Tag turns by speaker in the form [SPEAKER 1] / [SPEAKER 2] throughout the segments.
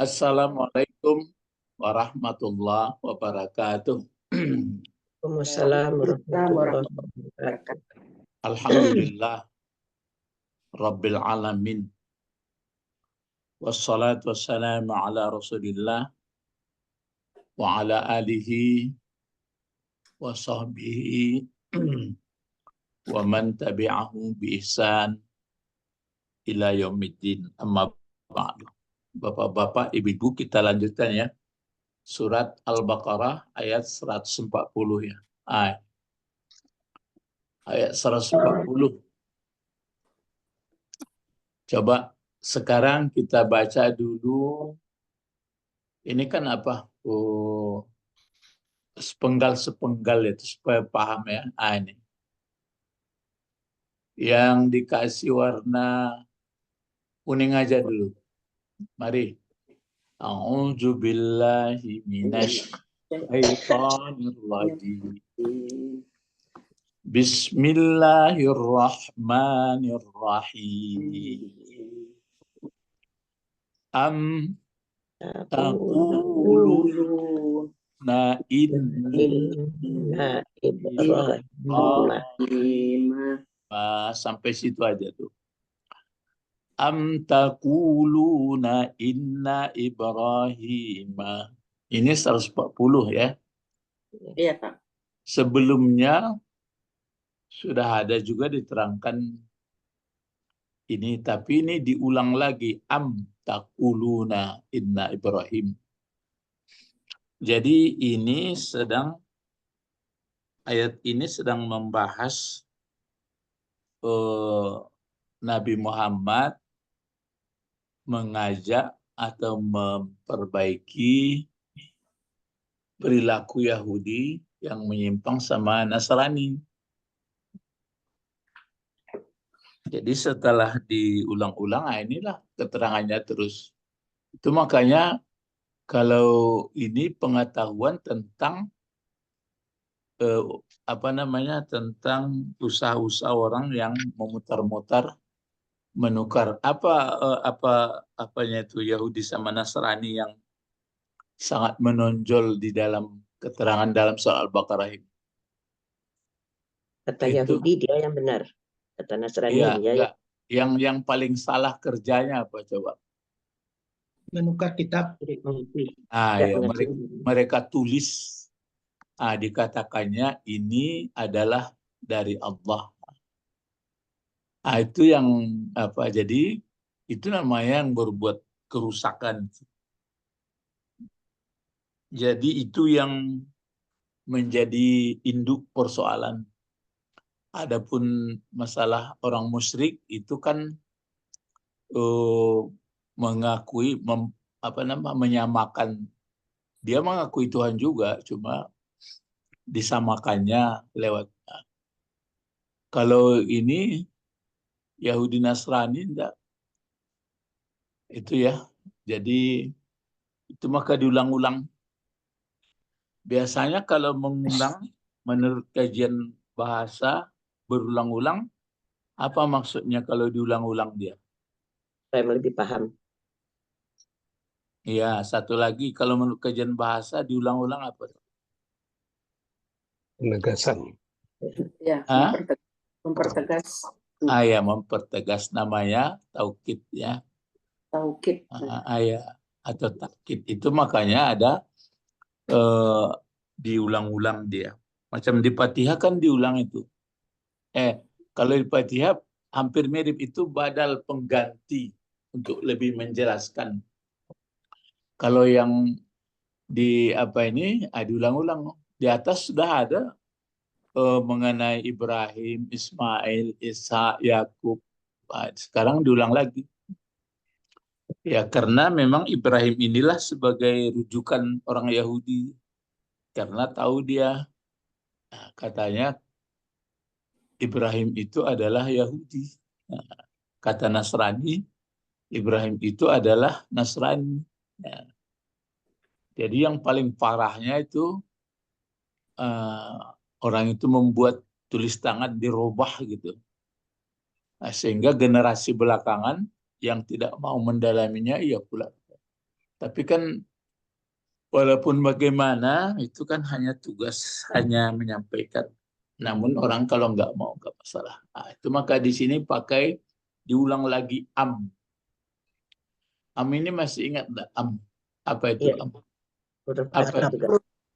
[SPEAKER 1] Assalamualaikum warahmatullahi wabarakatuh.
[SPEAKER 2] Waalaikumsalam warahmatullahi wabarakatuh.
[SPEAKER 3] wabarakatuh.
[SPEAKER 1] Alhamdulillah Rabbil alamin. Wassalatu wassalamu ala Rasulillah wa ala alihi wa sahbihi wa man tabi'ahu bi ihsan ila yaumiddin. Amma ba'du. Bapak-bapak, ibu-ibu, kita lanjutkan ya. Surat Al-Baqarah ayat 140 ya. Ayat 140. Coba sekarang kita baca dulu. Ini kan apa? Sepenggal-sepenggal itu supaya paham ya. Ini. Yang dikasih warna kuning aja dulu. Mari. A'udzu billahi minasy syaithanir rajim. Bismillahirrahmanirrahim. Am taquluna
[SPEAKER 2] Inna Ibrahim
[SPEAKER 1] sampai situ aja tuh. Am taquluna inna Ibrahim. Ini 140 ya.
[SPEAKER 3] Iya, Pak.
[SPEAKER 1] Sebelumnya sudah ada juga diterangkan ini, tapi ini diulang lagi. Am taquluna inna Ibrahim. Jadi ini ayat ini sedang membahas Nabi Muhammad mengajak atau memperbaiki perilaku Yahudi yang menyimpang sama Nasrani. Jadi setelah diulang-ulang, inilah keterangannya terus. Itu makanya kalau ini pengetahuan tentang tentang usaha-usaha orang yang memutar-mutar menukar apanya itu Yahudi sama Nasrani yang sangat menonjol di dalam keterangan dalam soal Al-Baqarah ini.
[SPEAKER 2] Kata
[SPEAKER 1] Itu.
[SPEAKER 2] Yahudi dia yang benar. Kata Nasrani
[SPEAKER 1] Iya,
[SPEAKER 2] dia
[SPEAKER 1] enggak. Yang paling salah kerjanya apa coba?
[SPEAKER 3] Menukar kitab.
[SPEAKER 1] Ya, mereka tulis. Dikatakannya ini adalah dari Allah. Itu yang jadi itu namanya yang berbuat kerusakan. Jadi itu yang menjadi induk persoalan. Adapun masalah orang musyrik itu kan mengakui menyamakan, dia mengakui Tuhan juga, cuma disamakannya lewat. Kalau ini Yahudi Nasrani enggak. Itu ya. Jadi itu maka diulang-ulang. Biasanya kalau mengulang menurut kajian bahasa berulang-ulang, apa maksudnya kalau diulang-ulang dia?
[SPEAKER 2] Saya lebih paham.
[SPEAKER 1] Iya, satu lagi kalau menurut kajian bahasa diulang-ulang apa?
[SPEAKER 4] Penegasan.
[SPEAKER 3] Ya, mempertegas.
[SPEAKER 1] Ya, mempertegas, namanya taukid ya.
[SPEAKER 3] Taukid.
[SPEAKER 1] Ya, atau taukid itu makanya ada diulang-ulang dia. Macam di Fatihah kan diulang itu. Kalau di Fatihah hampir mirip, itu badal pengganti untuk lebih menjelaskan. Kalau yang di diulang-ulang. Di atas sudah ada mengenai Ibrahim, Ismail, Ishak, Yakub. Sekarang diulang lagi. Ya, karena memang Ibrahim inilah sebagai rujukan orang Yahudi. Karena tahu dia, katanya Ibrahim itu adalah Yahudi. Kata Nasrani, Ibrahim itu adalah Nasrani. Jadi yang paling parahnya itu orang itu membuat tulis tangan dirubah gitu. Sehingga generasi belakangan yang tidak mau mendalaminya, iya pula. Tapi kan walaupun bagaimana itu kan hanya tugas, hanya menyampaikan. Namun orang kalau nggak mau nggak masalah. Nah, itu maka di sini pakai diulang lagi am. Am ini masih ingat nggak am? Apa itu
[SPEAKER 2] Iya.
[SPEAKER 1] am?
[SPEAKER 2] Huruf
[SPEAKER 1] Apa
[SPEAKER 2] atap
[SPEAKER 1] itu?
[SPEAKER 2] juga.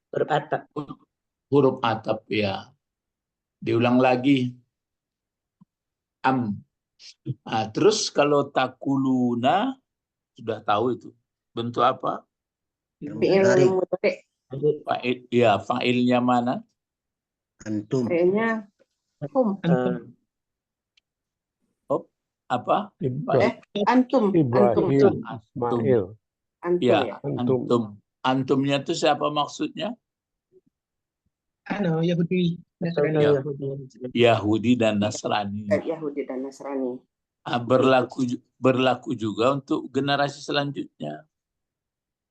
[SPEAKER 2] Huruf atap.
[SPEAKER 1] Huruf atap ya. Diulang lagi am. Nah, terus kalau takuluna sudah tahu itu bentuk apa?
[SPEAKER 3] Fi'il mudhari.
[SPEAKER 1] Fa'il, ya fa'ilnya mana?
[SPEAKER 4] Antum.
[SPEAKER 3] Kayaknya hum.
[SPEAKER 1] Oh, apa?
[SPEAKER 3] Antum.
[SPEAKER 5] Ibrahim,
[SPEAKER 1] Antum.
[SPEAKER 5] Ismail,
[SPEAKER 3] Antum
[SPEAKER 1] Ya,
[SPEAKER 3] ya.
[SPEAKER 5] antum.
[SPEAKER 1] antum. Antumnya itu siapa maksudnya?
[SPEAKER 3] Yahudi.
[SPEAKER 1] Ya. Yahudi dan Nasrani.
[SPEAKER 3] Yahudi dan Nasrani.
[SPEAKER 1] Berlaku juga untuk generasi selanjutnya.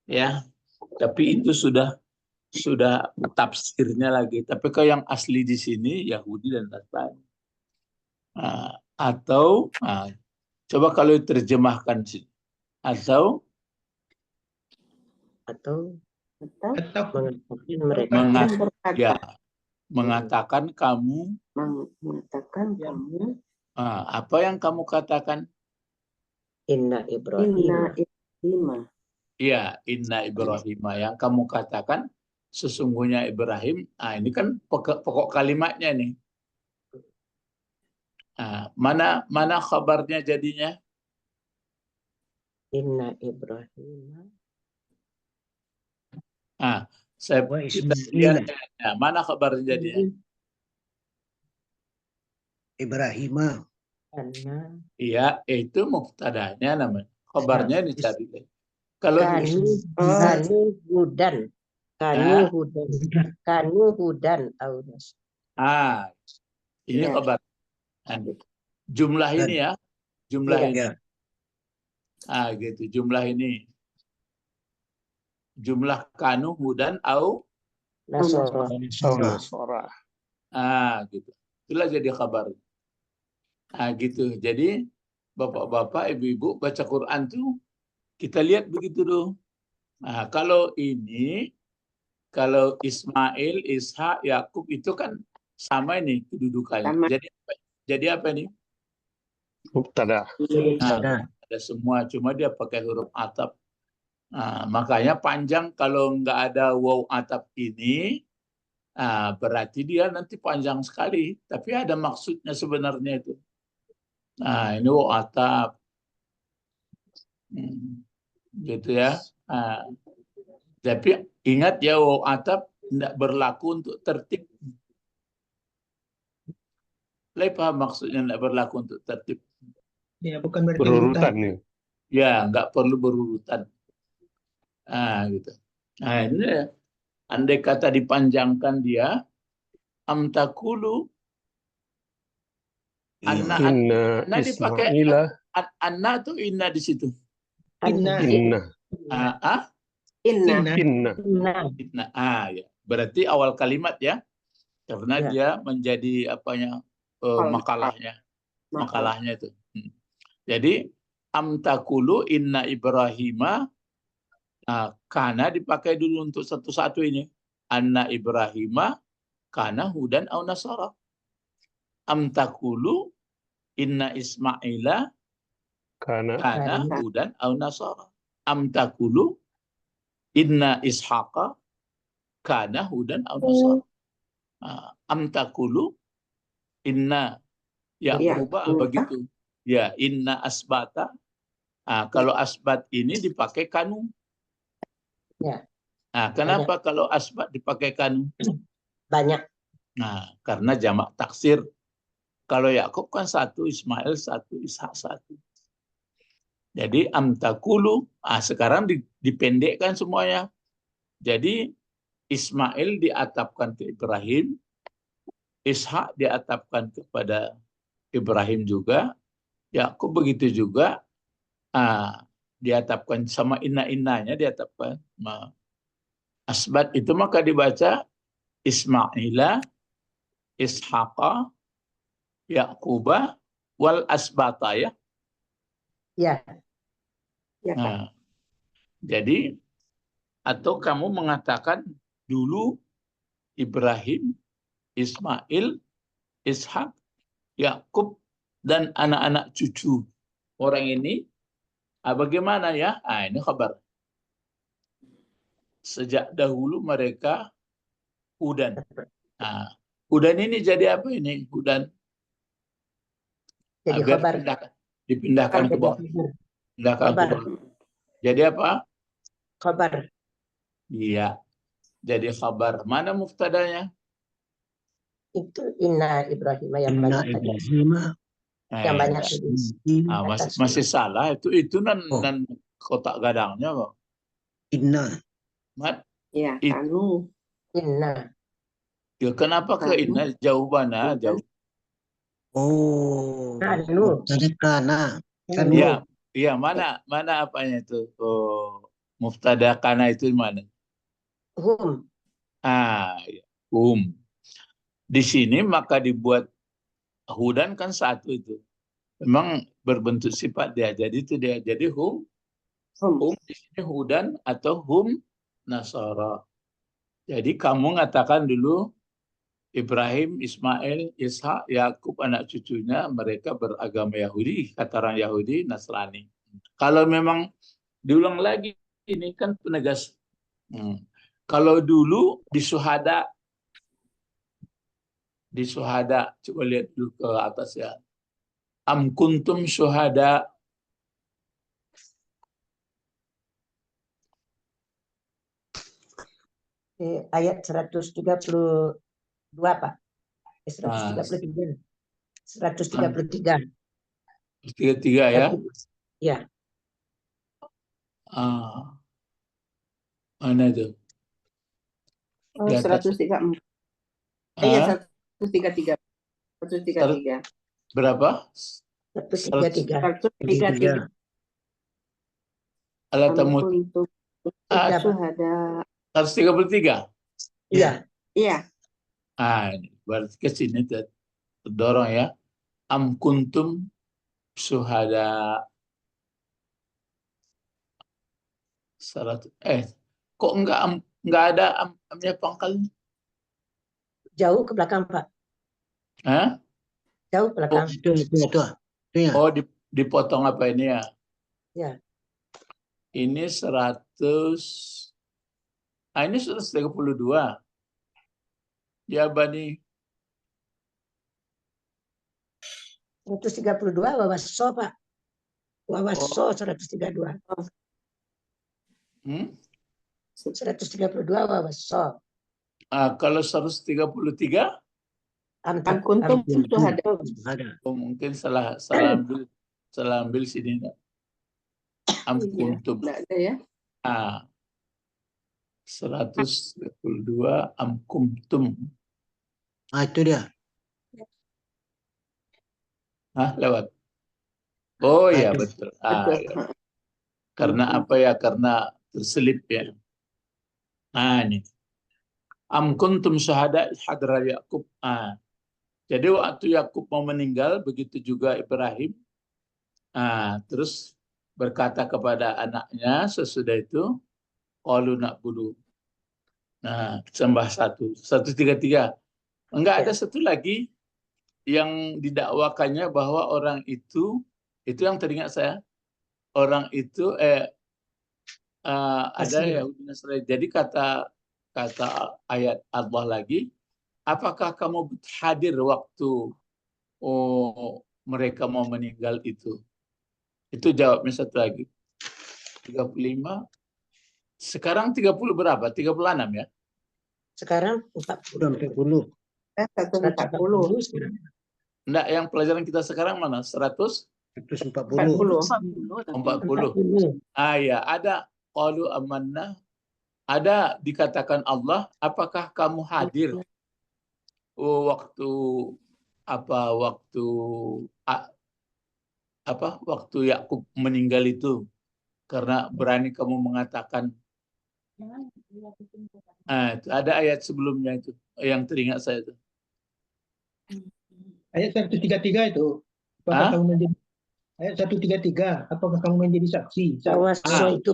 [SPEAKER 1] Ya, tapi itu sudah tafsirnya lagi. Tapi kalau yang asli di sini Yahudi dan Nasrani. Atau coba kalau terjemahkan sih. Atau
[SPEAKER 2] mengatakan mereka.
[SPEAKER 1] mengatakan kamu.
[SPEAKER 3] Mengatakan kamu.
[SPEAKER 1] Apa yang kamu katakan?
[SPEAKER 2] Inna Ibrahim.
[SPEAKER 1] Iya, Inna Ibrahim. Yang kamu katakan sesungguhnya Ibrahim. Ini kan pokok kalimatnya nih. Mana kabarnya jadinya?
[SPEAKER 2] Inna Ibrahim.
[SPEAKER 1] Kita lihat mana kabarnya jadinya?
[SPEAKER 4] Ibrahim.
[SPEAKER 1] Iya, itu muftadanya namanya. Kabarnya dicari. Kalau
[SPEAKER 2] Kanu hudan. Kanu hudan.
[SPEAKER 1] Ini kabar. Jumlah ini ya. Jumlah ini. Gitu. Jumlah ini. Jumlah kanu hudan au
[SPEAKER 5] Nasara.
[SPEAKER 1] Gitu. Itulah jadi kabar. Gitu. Jadi bapak-bapak, ibu-ibu baca Quran tuh kita lihat begitu tuh. Kalau Ismail, Ishak, Yakub itu kan sama ini kedudukannya.
[SPEAKER 3] Sama.
[SPEAKER 1] Jadi apa nih?
[SPEAKER 5] Mubtada.
[SPEAKER 1] Ada semua, cuma dia pakai huruf atap. Makanya panjang kalau nggak ada waw atap ini, berarti dia nanti panjang sekali. Tapi ada maksudnya sebenarnya itu. Ini waw atap. Gitu ya. Tapi ingat ya, waw atap tidak berlaku untuk tertib. Paham maksudnya tidak berlaku untuk tertib?
[SPEAKER 3] Ya, bukan berarti
[SPEAKER 5] Berurutan nih.
[SPEAKER 1] Ya, nggak perlu berurutan. Gitu. Ini ya. Andai kata dipanjangkan dia, amtakulu Anna dipakai
[SPEAKER 5] Ismaila.
[SPEAKER 1] Anna tuh inna di situ.
[SPEAKER 5] Inna.
[SPEAKER 1] Inna. Ya. Berarti awal kalimat ya. Karena dia menjadi makalahnya. Makalahnya itu. Jadi amtakulu inna Ibrahima, karena dipakai dulu untuk satu-satu ini. Anna Ibrahima kana hudan au nasara. Amtakulu inna Ismaila kana hudan au nasara. Amtakulu inna Ishaqa kana hudan au nasara. Amtakulu inna Yaquba, begitu. Ya, inna asbata. Kalau asbat ini dipakai kanu. Kenapa kalau asbat dipakai kanu?
[SPEAKER 2] Banyak.
[SPEAKER 1] Karena jamak taksir. Kalau Yakub kan satu, Ismail satu, Ishak satu. Jadi amtakulu, sekarang dipendekkan semuanya. Jadi Ismail diatapkan ke Ibrahim, Ishak diatapkan kepada Ibrahim juga, Yakub begitu juga, diatapkan sama inna-innanya diatapkan. Asbat itu maka dibaca Ismaila, Ishaqa, Yaquba, wal asbata ya.
[SPEAKER 2] Ya.
[SPEAKER 1] Jadi, atau kamu mengatakan dulu Ibrahim, Ismail, Ishak, Yakub, dan anak-anak cucu orang ini, bagaimana ya? Ini kabar. Sejak dahulu mereka hudan. Hudan ini jadi apa ini? Hudan.
[SPEAKER 2] Jadi
[SPEAKER 1] Biar
[SPEAKER 2] khabar.
[SPEAKER 1] dipindahkan ke bawah. Pindahkan ke
[SPEAKER 2] Khabar.
[SPEAKER 1] bawah. Jadi apa?
[SPEAKER 2] Khabar.
[SPEAKER 1] Iya. Jadi kabar. Mana muftadanya?
[SPEAKER 2] Itu inna Ibrahim yang
[SPEAKER 4] Inna
[SPEAKER 2] banyak tadi.
[SPEAKER 4] Ibrahim
[SPEAKER 2] Yang banyak tadi.
[SPEAKER 1] Masih salah. Itu nan
[SPEAKER 4] Oh.
[SPEAKER 1] kotak gadangnya, Bang.
[SPEAKER 4] Inna.
[SPEAKER 1] Mat,
[SPEAKER 3] Ya,
[SPEAKER 1] It-
[SPEAKER 3] kanu.
[SPEAKER 2] Inna.
[SPEAKER 1] ya, kenapa ke inna? Jauh mana? Jauh.
[SPEAKER 4] Oh.
[SPEAKER 2] Kanu.
[SPEAKER 4] Tadi kana. Kanu.
[SPEAKER 1] Iya, iya, mana apanya itu? Muftada kana itu mana?
[SPEAKER 2] Hum.
[SPEAKER 1] Ya, Di sini maka dibuat hudan kan satu itu. Memang berbentuk sifat dia. Jadi itu dia. Jadi hum di sini hudan atau hum nasara. Jadi kamu mengatakan dulu Ibrahim, Ismail, Ishak, Yakub anak cucunya mereka beragama Yahudi, kata orang Yahudi, Nasrani. Kalau memang diulang lagi ini kan penegas. Kalau dulu di Syuhada, coba lihat dulu ke atas ya. Am kuntum syuhada.
[SPEAKER 2] Ayat 132 Pak. 133. 133.
[SPEAKER 1] 33 ya.
[SPEAKER 2] Ya.
[SPEAKER 1] Mana itu?
[SPEAKER 3] Oh,
[SPEAKER 1] Di atas.
[SPEAKER 3] 134. Iya, 133. 133.
[SPEAKER 1] Berapa?
[SPEAKER 2] 133.
[SPEAKER 3] 133.
[SPEAKER 1] Alatamut.
[SPEAKER 3] Untuk syuhada.
[SPEAKER 1] 133.
[SPEAKER 2] Iya.
[SPEAKER 3] Iya.
[SPEAKER 1] Ini berarti ke sini terdorong ya. Am kuntum syuhada. Kok enggak ada amnya pangkalnya?
[SPEAKER 2] Jauh ke belakang, Pak.
[SPEAKER 1] Hah?
[SPEAKER 2] Jauh ke belakang.
[SPEAKER 4] Itu. Ya.
[SPEAKER 1] Oh, dipotong apa ini ya?
[SPEAKER 2] Ya.
[SPEAKER 1] Ini 100. Ini 132. Ya, Bani.
[SPEAKER 2] 132 wawaso, Pak. Wawaso 132. 132 wawaso.
[SPEAKER 1] Kalau 133?
[SPEAKER 3] Am kuntum syuhada.
[SPEAKER 1] Mungkin salah ambil sini. Am kuntum.
[SPEAKER 3] Enggak ada ya.
[SPEAKER 1] 132 am kuntum.
[SPEAKER 4] Itu dia.
[SPEAKER 1] Lewat. Oh iya,
[SPEAKER 4] Aduh.
[SPEAKER 1] betul.
[SPEAKER 3] Betul.
[SPEAKER 1] Ya. Karena apa ya? Karena terselip ya. Ini. Am kuntum syuhada hadra Yakub. Jadi waktu Yakub mau meninggal, begitu juga Ibrahim. Terus berkata kepada anaknya sesudah itu, qalu na'budu. Sembah 133. Enggak ada satu lagi yang didakwakannya bahwa orang itu yang teringat saya, orang itu ada Yahudi Nasrani. Jadi kata ayat Allah lagi, apakah kamu hadir waktu mereka mau meninggal itu? Itu jawabnya satu lagi. 35. Sekarang 30 berapa? 36 ya?
[SPEAKER 2] Sekarang
[SPEAKER 4] 40.
[SPEAKER 3] 140.
[SPEAKER 1] Enggak, yang pelajaran kita sekarang mana? 140.
[SPEAKER 3] 40.
[SPEAKER 1] Ya, ada qalu amanna. Ada dikatakan Allah, apakah kamu hadir waktu Yakub meninggal itu, karena berani kamu mengatakan. Itu ada ayat sebelumnya itu yang teringat saya itu.
[SPEAKER 5] Ayat 133 itu. Apakah kamu menjadi ayat 133? Apakah kamu menjadi saksi?
[SPEAKER 2] wawaso itu.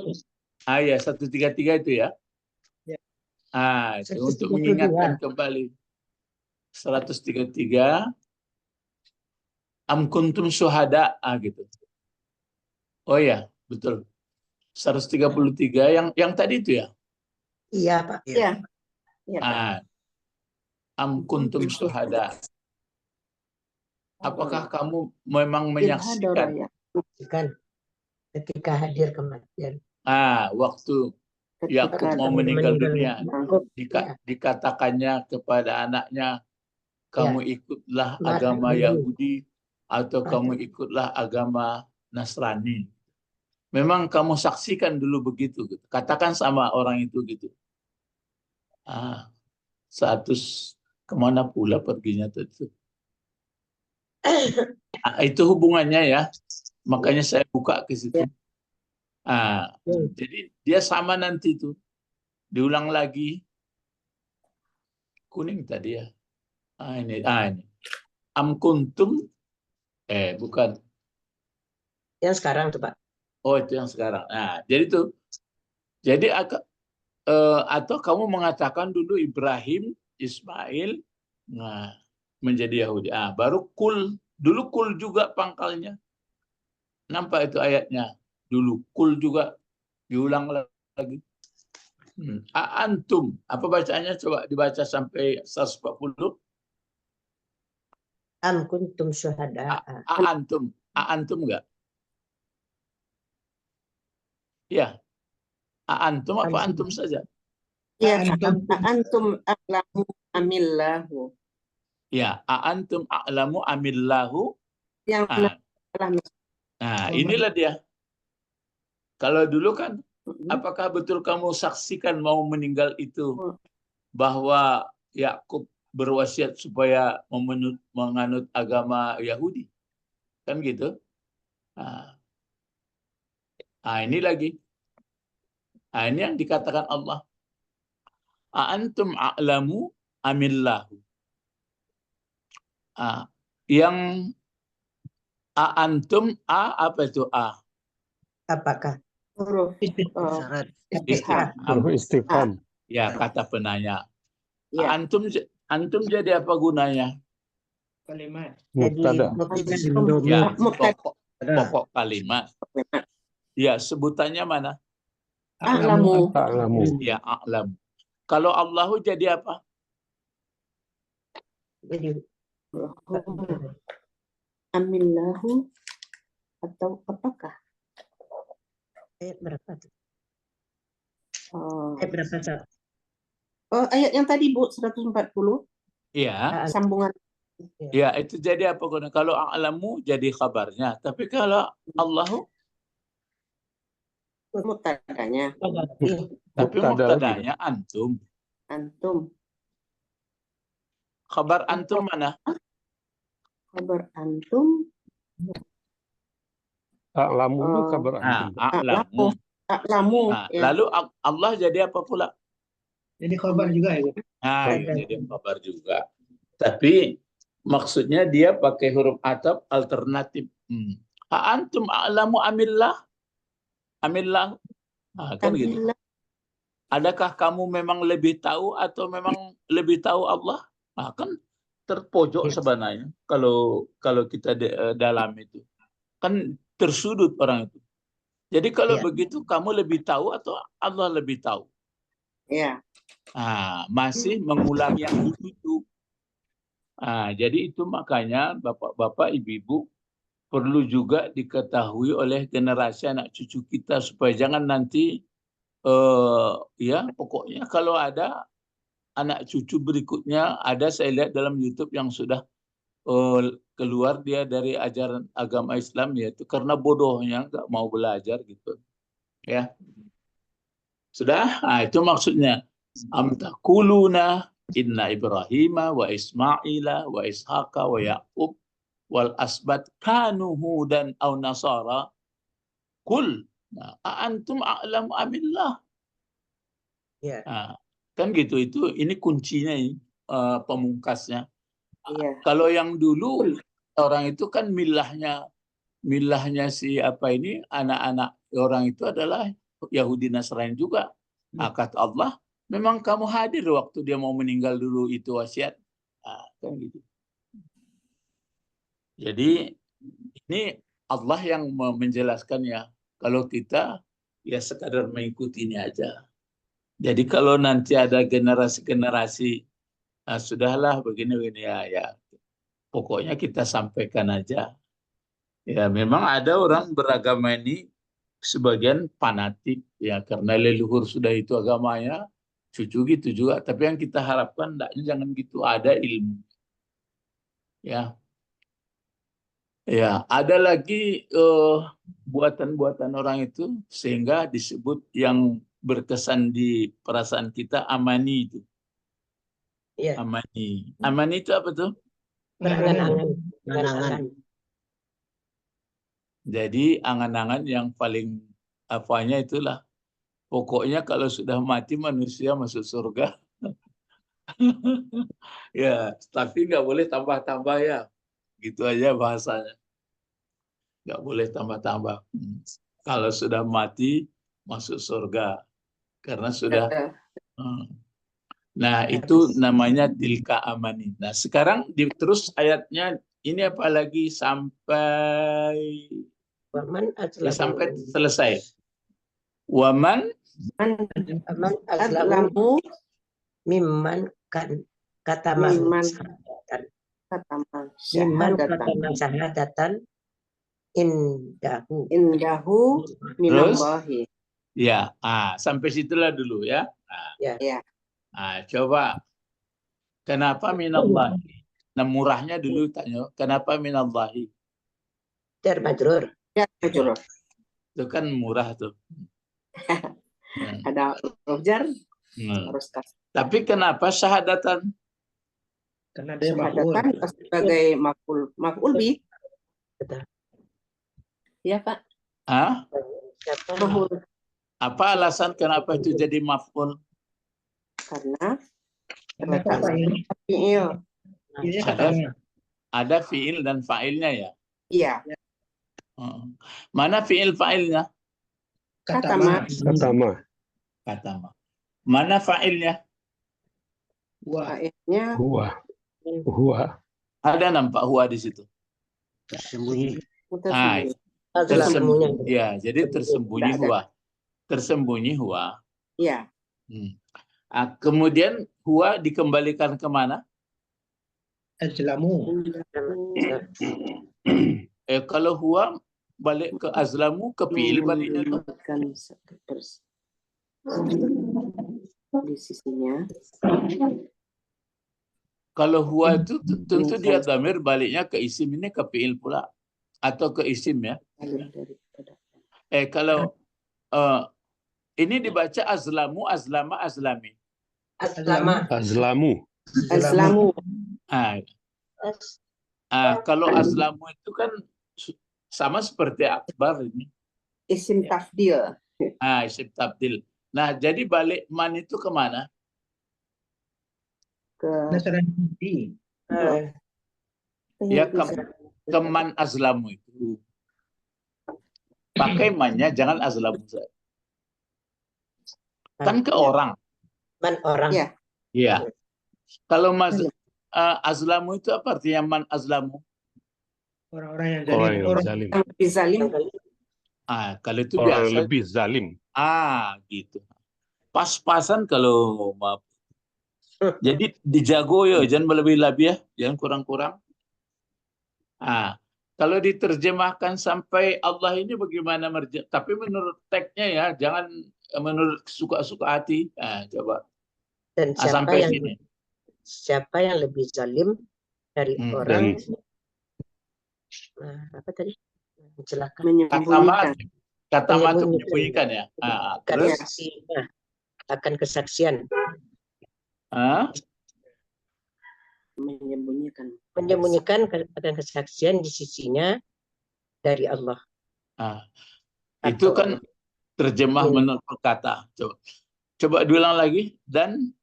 [SPEAKER 1] Ya 133 itu ya.
[SPEAKER 2] Ya.
[SPEAKER 1] Itu untuk
[SPEAKER 2] 132.
[SPEAKER 1] mengingatkan kembali. 133 am kuntum syuhada gitu. Oh ya, betul. 133 yang tadi itu ya.
[SPEAKER 2] Iya, Pak.
[SPEAKER 3] Iya. Iya, Pak.
[SPEAKER 1] Am kuntum syuhada. Apakah kamu memang
[SPEAKER 3] Idhadara
[SPEAKER 1] menyaksikan
[SPEAKER 3] ya.
[SPEAKER 2] Kan ketika hadir kematian.
[SPEAKER 1] waktu Yakub
[SPEAKER 3] Ketika
[SPEAKER 1] mau
[SPEAKER 3] ada
[SPEAKER 1] meninggal dunia,
[SPEAKER 2] Yakub, ya.
[SPEAKER 1] dikatakannya kepada anaknya, kamu ikutlah
[SPEAKER 2] Mati
[SPEAKER 1] agama
[SPEAKER 2] dulu.
[SPEAKER 1] Yahudi atau
[SPEAKER 2] Mati.
[SPEAKER 1] kamu ikutlah agama Nasrani. Memang kamu saksikan dulu begitu. Gitu. Katakan sama orang itu gitu. 100 kemana pula perginya itu? Itu hubungannya ya. Makanya saya buka ke situ. Jadi dia sama nanti itu. Diulang lagi. Kuning tadi ya. Ini. Am kuntum. Bukan.
[SPEAKER 2] Yang sekarang tuh, Pak.
[SPEAKER 1] Oh, itu yang sekarang. Jadi itu. Jadi atau kamu mengatakan dulu Ibrahim, Ismail, menjadi Yahudi. Baru kul. Dulu kul juga pangkalnya. Nampak itu ayatnya. Dulu kul juga diulang lagi. Antum. Apa bacaannya? Coba dibaca sampai 140.
[SPEAKER 2] Am kuntum syuhada.
[SPEAKER 1] Antum. Antum enggak? Ya. Antum apa antum saja?
[SPEAKER 3] Ya, antum a'lamu amillahu.
[SPEAKER 1] Ya, antum a'lamu amillahu.
[SPEAKER 3] Yang
[SPEAKER 1] Inilah dia. Kalau dulu kan, apakah betul kamu saksikan mau meninggal itu bahwa Yakub berwasiat supaya menganut agama Yahudi? Kan gitu. Ini lagi. Ini yang dikatakan Allah. Antum a'lamu amillahu. Yang antum apa itu
[SPEAKER 2] Apakah?
[SPEAKER 3] huruf
[SPEAKER 4] Syarat.
[SPEAKER 5] Istifham.
[SPEAKER 1] Ya, kata penanya.
[SPEAKER 3] Ya.
[SPEAKER 1] Antum jadi apa gunanya?
[SPEAKER 2] Kalimat.
[SPEAKER 5] Mubtada.
[SPEAKER 1] Ya,
[SPEAKER 3] Mubtada.
[SPEAKER 1] pokok kalimat. Ya, sebutannya mana?
[SPEAKER 3] A'lamu.
[SPEAKER 1] Ya, a'lam. Kalau Allahu jadi apa?
[SPEAKER 2] Jadi
[SPEAKER 3] Amillahu atau apakah?
[SPEAKER 2] ayat berapa tuh?
[SPEAKER 3] Oh,
[SPEAKER 2] Ayat berapa, Sat?
[SPEAKER 3] ayat yang tadi Bu 140
[SPEAKER 1] Ya.
[SPEAKER 3] sambungan.
[SPEAKER 1] Ya, itu jadi apa? Kalau a'lamu jadi kabarnya. Tapi kalau Allahu?
[SPEAKER 3] Mubtadanya.
[SPEAKER 1] Tapi mubtadanya antum.
[SPEAKER 3] Antum.
[SPEAKER 1] Kabar antum mana?
[SPEAKER 3] Kabar antum.
[SPEAKER 5] A'lamu itu kabar antum.
[SPEAKER 1] A'lamu.
[SPEAKER 3] A'lamu. Ya.
[SPEAKER 1] Lalu Allah jadi apa pula?
[SPEAKER 2] Jadi khabar juga ya.
[SPEAKER 1] Jadi kabar juga. Tapi maksudnya dia pakai huruf ataf alternatif. Antum a'lamu amillah. Amillah. Kan gitu. Adakah kamu memang lebih tahu atau memang lebih tahu Allah? Kan terpojok sebenarnya kalau kita dalam itu. Kan tersudut orang itu. Jadi kalau begitu kamu lebih tahu atau Allah lebih tahu?
[SPEAKER 3] Ya.
[SPEAKER 1] Masih mengulang yang itu. Jadi itu makanya bapak-bapak, ibu-ibu perlu juga diketahui oleh generasi anak cucu kita supaya jangan nanti pokoknya kalau ada anak cucu berikutnya, ada saya lihat dalam YouTube yang sudah keluar dia dari ajaran agama Islam, yaitu karena bodohnya nggak mau belajar gitu. Ya. Sudah? Itu maksudnya. Am taquluna inna Ibrahima wa Ismaila wa Ishaqa wa Yaqub wal asbat kanu hudan aw nasara kul antum a'lamu amillah.
[SPEAKER 2] Ya.
[SPEAKER 1] Kan gitu. Ini kuncinya, pemungkasnya.
[SPEAKER 3] Kalau
[SPEAKER 1] yang dulu orang itu kan milahnya si anak-anak orang itu adalah Yahudi Nasrani juga. Kata Allah, memang kamu hadir waktu dia mau meninggal dulu itu wasiat. Kan gitu. Jadi ini Allah yang menjelaskan ya. Kalau kita ya sekadar mengikuti ini aja. Jadi kalau nanti ada generasi-generasi, sudahlah begini-begini ya. Pokoknya kita sampaikan aja. Ya memang ada orang beragama ini sebagian fanatik ya karena leluhur sudah itu agamanya, cucu gitu juga. Tapi yang kita harapkan jangan gitu, ada ilmu. Ya. Ya, ada lagi buatan-buatan orang itu sehingga disebut yang berkesan di perasaan kita amani itu.
[SPEAKER 2] Iya.
[SPEAKER 1] Amani. Amani itu apa tuh?
[SPEAKER 2] Angan-angan.
[SPEAKER 1] Jadi angan-angan yang paling apanya itulah. Pokoknya kalau sudah mati manusia masuk surga. Ya, tapi nggak boleh tambah-tambah ya. Gitu aja bahasanya. Nggak boleh tambah-tambah. Kalau sudah mati masuk surga. Karena sudah. Nah, itu namanya tilka amani. Nah, sekarang terus ayatnya ini apalagi sampai selesai. Waman
[SPEAKER 3] azlamu
[SPEAKER 2] mimman katama syahadatan indahu minallahi.
[SPEAKER 1] Ya, sampai situlah dulu ya.
[SPEAKER 3] Ya.
[SPEAKER 1] Coba kenapa minallahi? Nah, murahnya dulu tanya, kenapa minallahi?
[SPEAKER 2] Jar majrur.
[SPEAKER 3] Ya, majrur.
[SPEAKER 1] Itu kan murah tuh.
[SPEAKER 3] Ada jar harus kasih.
[SPEAKER 1] Tapi kenapa syahadatan?
[SPEAKER 2] Karena dia
[SPEAKER 3] Syahadatan sebagai maf'ul bih. Ya, Pak. Maf'ul.
[SPEAKER 1] Apa alasan kenapa itu jadi maf'ul?
[SPEAKER 3] Karena
[SPEAKER 2] fi'il.
[SPEAKER 1] Ada fi'il dan fa'ilnya ya?
[SPEAKER 3] Iya.
[SPEAKER 1] Mana fi'il fa'ilnya?
[SPEAKER 3] Katama.
[SPEAKER 1] Mana fa'ilnya?
[SPEAKER 3] Fa'ilnya
[SPEAKER 5] Huwa.
[SPEAKER 1] Ada nampak huwa di situ.
[SPEAKER 4] Tersembunyi.
[SPEAKER 1] Tersembunyi. Ya, jadi tersembunyi huwa. Tersembunyi huwa.
[SPEAKER 3] Iya.
[SPEAKER 1] Kemudian huwa dikembalikan kemana?
[SPEAKER 2] Azlamu.
[SPEAKER 1] Kalau huwa balik ke azlamu, ke fi'il baliknya tuh.
[SPEAKER 3] Di sisinya.
[SPEAKER 1] Kalau huwa itu tentu dia dhamir baliknya ke isim, ini ke fi'il pula atau ke isim ya. Kalau ini dibaca azlamu, azlama, azlami.
[SPEAKER 5] Azlamu.
[SPEAKER 1] Kalau azlamu itu kan sama seperti akbar ini.
[SPEAKER 3] Isim tafdil.
[SPEAKER 1] Isim tafdil. Nah, jadi balik man itu kemana? Ya, ke man azlamu itu. Pakai mannya, jangan azlamu saja. Kan ke orang.
[SPEAKER 2] Man orang.
[SPEAKER 1] Iya. Kalau azlamu itu apa artinya man azlamu?
[SPEAKER 2] Orang-orang
[SPEAKER 5] Orang yang zalim.
[SPEAKER 3] Zalim.
[SPEAKER 1] Kalau itu
[SPEAKER 5] Orang
[SPEAKER 1] biasa.
[SPEAKER 5] lebih zalim.
[SPEAKER 1] Gitu. Pas-pasan kalau maaf. Jadi dijago ya, jangan berlebih-lebih ya, jangan kurang-kurang. Kalau diterjemahkan sampai Allah ini bagaimana tapi menurut teksnya ya, jangan menurut suka-suka hati. Coba.
[SPEAKER 2] Dan siapa yang lebih zalim dari orang apa tadi?
[SPEAKER 3] Menyembunyikan.
[SPEAKER 1] Kata matu menyembunyikan ya. Terus
[SPEAKER 2] akan kesaksian. Menyembunyikan akan kesaksian di sisinya dari Allah.
[SPEAKER 1] Itu kan terjemah menurut kata. Coba diulang lagi. Dan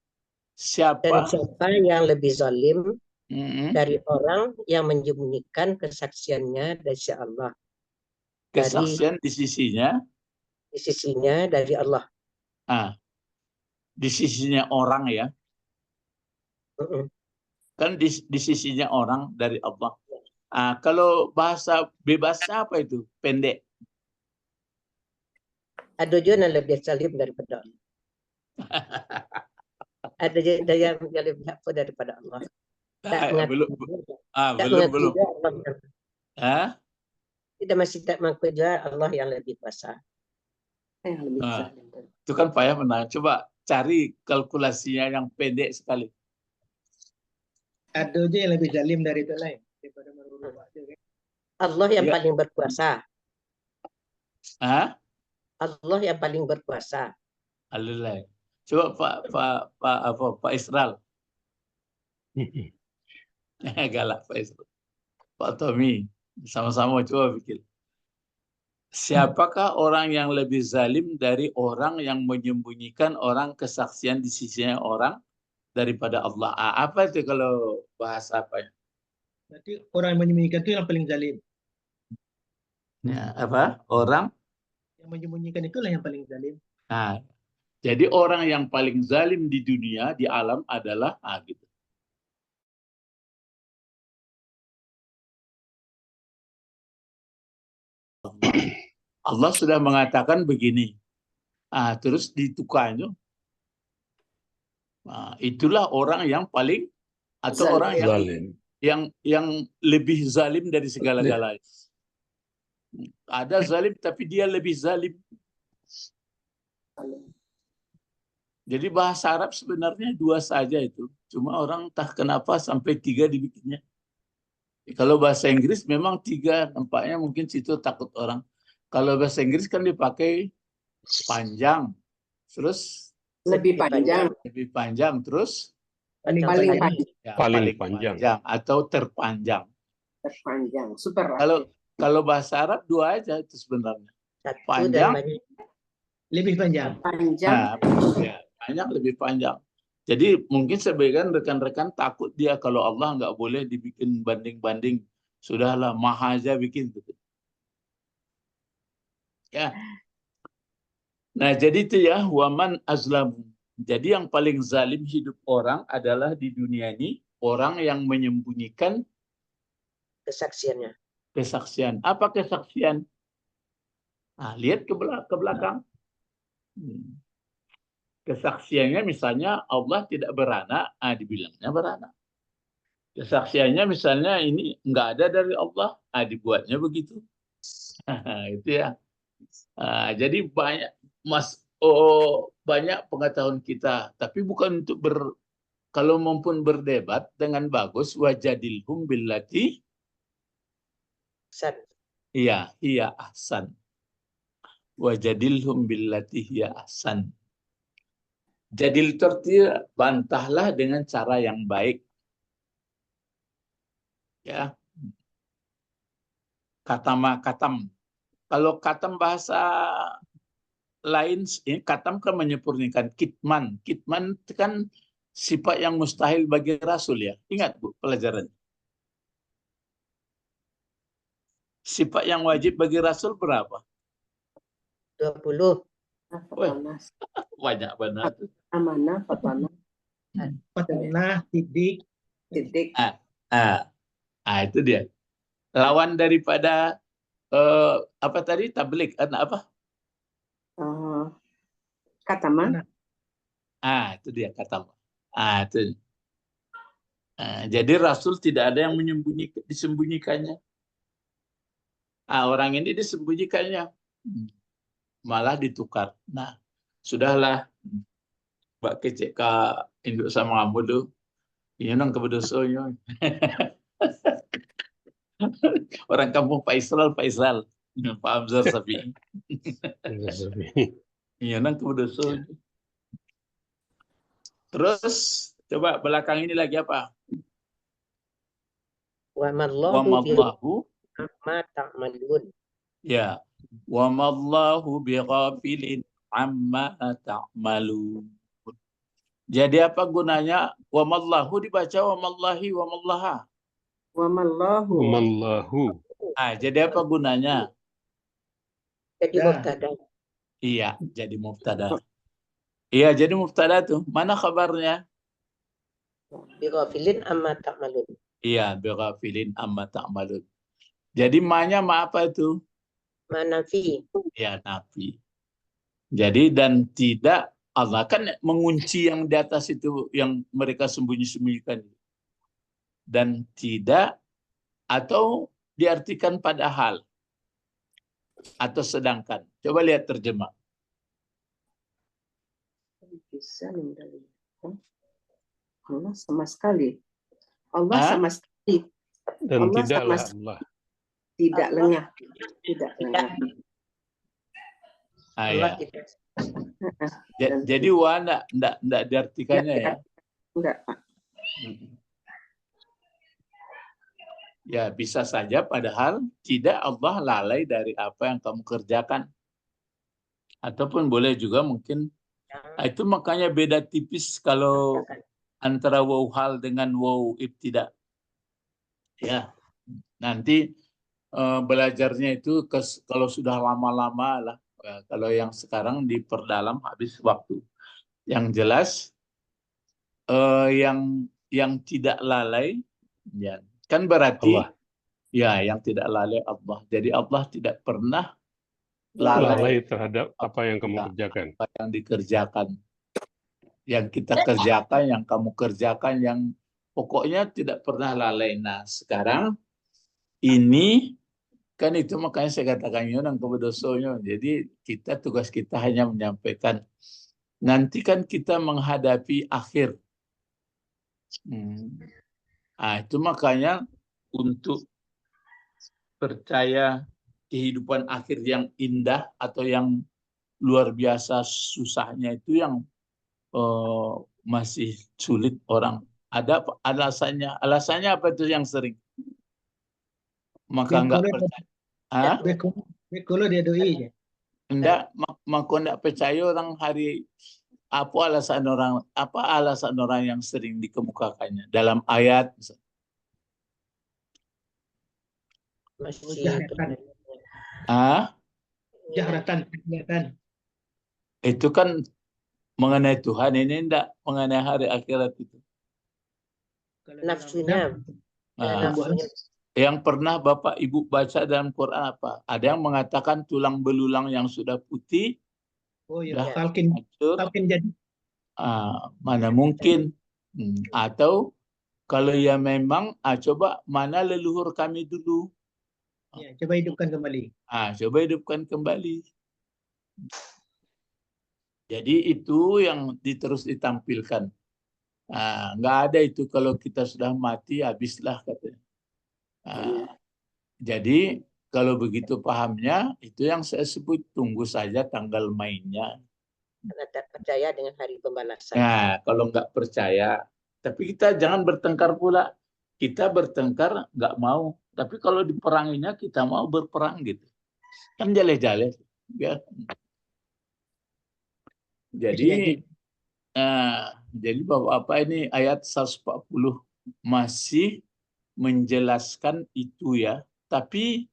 [SPEAKER 1] siapa
[SPEAKER 2] yang lebih zalim dari orang yang menyembunyikan kesaksiannya dari Allah.
[SPEAKER 1] Kesaksian di sisinya
[SPEAKER 2] di sisinya dari Allah.
[SPEAKER 1] Di sisinya orang ya. Kan di sisinya orang dari Allah. Kalau bahasa bebasnya apa itu? Pendek.
[SPEAKER 2] Ada juga yang lebih zalim daripada Allah. Ada juga yang lebih hafal daripada Allah.
[SPEAKER 1] Belum.
[SPEAKER 2] Tidak, masih tak mengaku juga Allah yang lebih kuasa.
[SPEAKER 3] Yang lebih zalim.
[SPEAKER 1] Itu kan payah menang. Coba cari kalkulasinya yang pendek sekali.
[SPEAKER 6] Ada aja yang lebih zalim dari itu lain daripada merubah waktu kan.
[SPEAKER 2] Allah yang paling berkuasa. Allah yang paling berkuasa.
[SPEAKER 1] Allah. Coba Pak Israel. Galak Pak Israel. Pak Tommy, sama-sama coba pikir. Siapakah orang yang lebih zalim dari orang yang menyembunyikan orang kesaksian di sisinya orang daripada Allah? Apa itu kalau bahasa apa ya?
[SPEAKER 6] Berarti orang yang menyembunyikan itu yang paling zalim.
[SPEAKER 1] Ya, apa? Orang
[SPEAKER 6] yang menyembunyikan itulah yang paling zalim.
[SPEAKER 1] Jadi orang yang paling zalim di dunia, di alam adalah gitu. Allah sudah mengatakan begini. Terus ditukarnya. Itulah orang yang paling atau
[SPEAKER 3] zalim.
[SPEAKER 1] Orang yang lebih zalim dari segala-galanya. Ada zalim tapi dia lebih zalim. Jadi bahasa Arab sebenarnya dua saja itu. Cuma orang entah kenapa sampai 3 dibikinnya. Kalau bahasa Inggris memang 3, nampaknya mungkin situ takut orang. Kalau bahasa Inggris kan dipakai panjang, terus
[SPEAKER 3] Lebih
[SPEAKER 1] panjang, terus
[SPEAKER 3] paling
[SPEAKER 5] panjang
[SPEAKER 1] atau terpanjang.
[SPEAKER 3] Super.
[SPEAKER 1] Kalau bahasa Arab 2 aja itu sebenarnya. Panjang,
[SPEAKER 6] lebih panjang.
[SPEAKER 1] Panjang lebih panjang. Jadi mungkin sebagian rekan-rekan takut dia kalau Allah nggak boleh dibikin banding-banding. Sudahlah, maha aja bikin gitu. Ya. Nah, jadi itu ya, waman azlamu. Jadi yang paling zalim hidup orang adalah di dunia ini orang yang menyembunyikan kesaksian. Apa kesaksian? Lihat ke belakang. Kesaksiannya misalnya Allah tidak beranak, dibilangnya beranak. Kesaksiannya misalnya ini nggak ada dari Allah, dibuatnya begitu. Itu ya. Jadi banyak pengetahuan kita, tapi bukan untuk kalau maupun berdebat dengan bagus, wajadilhum billati hiya ahsan. Wajadilhum billati hiya ahsan. Jadil tertia, bantahlah dengan cara yang baik. Ya. Katam. Kalau katam bahasa lain, katam kan menyempurnakan. Kitman itu kan sifat yang mustahil bagi Rasul ya. Ingat Bu pelajaran. Sifat yang wajib bagi Rasul berapa?
[SPEAKER 2] 20.
[SPEAKER 1] Banyak benar.
[SPEAKER 3] Amanah,
[SPEAKER 6] Fatanah, tidik.
[SPEAKER 1] Itu dia. Lawan daripada apa tadi? Tablik apa?
[SPEAKER 3] Kataman.
[SPEAKER 1] Itu dia kataman. Itu. Jadi Rasul tidak ada yang disembunyikannya. Orang ini disembunyikannya. Malah ditukar. Nah, sudahlah. Mbak kecek ka induk sama kamu tu. Ini nang kebedosonya. Orang kampung Pak Israel. Pak Hamzah Safi. Iya nang kebedosonya. Terus coba belakang ini lagi apa?
[SPEAKER 2] Wa mallahu amma ta'malun.
[SPEAKER 1] Ya. Wa mallahu bighafilin amma ta'malun. Jadi apa gunanya? Wa mallahu dibaca wa mallahi wa mallaha.
[SPEAKER 3] Wa mallahu.
[SPEAKER 1] Jadi apa gunanya?
[SPEAKER 2] Jadi mubtada.
[SPEAKER 1] Iya, jadi mubtada. Iya, jadi mubtada tuh. Mana kabarnya?
[SPEAKER 2] Bighafilin amma ta'malun.
[SPEAKER 1] Iya, bighafilin amma ta'malun. Jadi ma-nya ma apa itu?
[SPEAKER 2] Ma nafi.
[SPEAKER 1] Ya, nafi. Jadi dan tidak, Allah kan mengunci yang di atas itu yang mereka sembunyi-sembunyikan. Dan tidak atau diartikan padahal atau sedangkan. Coba lihat terjemah.
[SPEAKER 3] Bisa dari Allah sama sekali. Allah
[SPEAKER 1] Hah?
[SPEAKER 3] sama sekali
[SPEAKER 5] Dan
[SPEAKER 3] Allah
[SPEAKER 5] tidaklah
[SPEAKER 3] sama
[SPEAKER 5] Allah.
[SPEAKER 3] tidak
[SPEAKER 2] Allah
[SPEAKER 3] lengah. Tidak lengah.
[SPEAKER 1] Ah,
[SPEAKER 2] Allah
[SPEAKER 1] ya.
[SPEAKER 2] tidak.
[SPEAKER 1] Jadi wa enggak diartikannya ya.
[SPEAKER 3] Enggak, Pak.
[SPEAKER 1] Ya, bisa saja padahal tidak Allah lalai dari apa yang kamu kerjakan. Ataupun boleh juga mungkin itu makanya beda tipis kalau antara waw hal dengan waw ibtida. Ya, nanti belajarnya itu kalau sudah lama-lama lah. Kalau yang sekarang diperdalam habis waktu. Yang jelas yang tidak lalai, ya kan berarti
[SPEAKER 5] Allah.
[SPEAKER 1] ya yang tidak lalai Allah. Jadi Allah tidak pernah lalai
[SPEAKER 5] Lalai terhadap apa yang kamu kerjakan.
[SPEAKER 1] apa yang dikerjakan, yang kita kerjakan, yang kamu kerjakan, yang pokoknya tidak pernah lalai. Nah sekarang ini kan itu makanya saya katakan yang kebedosonya. Jadi tugas kita hanya menyampaikan. Nanti kan kita menghadapi akhir. Nah, itu makanya untuk percaya kehidupan akhir yang indah atau yang luar biasa susahnya itu yang masih sulit orang. Ada alasannya. Alasannya apa itu yang sering? Maka enggak percaya.
[SPEAKER 6] Bekulo dia doi je.
[SPEAKER 1] Enggak, maka enggak percaya orang hari apa alasan orang yang sering dikemukakannya dalam ayat
[SPEAKER 6] Jahratan, kelihatan.
[SPEAKER 1] itu kan mengenai Tuhan, ini enggak mengenai hari akhirat itu.
[SPEAKER 2] Nafsunya.
[SPEAKER 1] Nafsunya. Yang pernah Bapak Ibu baca dalam Quran apa? Ada yang mengatakan tulang belulang yang sudah putih.
[SPEAKER 6] Oh ya, talqin jadi.
[SPEAKER 1] Mana mungkin. Atau kalau ya memang, coba mana leluhur kami dulu.
[SPEAKER 6] Ya, coba hidupkan kembali.
[SPEAKER 1] Coba hidupkan kembali. Jadi itu yang terus ditampilkan. Nggak ada itu kalau kita sudah mati, habislah katanya. Jadi kalau begitu pahamnya, itu yang saya sebut tunggu saja tanggal mainnya.
[SPEAKER 2] Karena tak percaya dengan hari pembalasan.
[SPEAKER 1] Nah, kalau nggak percaya, tapi kita jangan bertengkar pula. Kita bertengkar nggak mau, tapi kalau diperanginya kita mau berperang gitu. Kan jale-jale. Ya. Jadi Bapak-Bapak ini ayat 140 masih menjelaskan itu ya. Tapi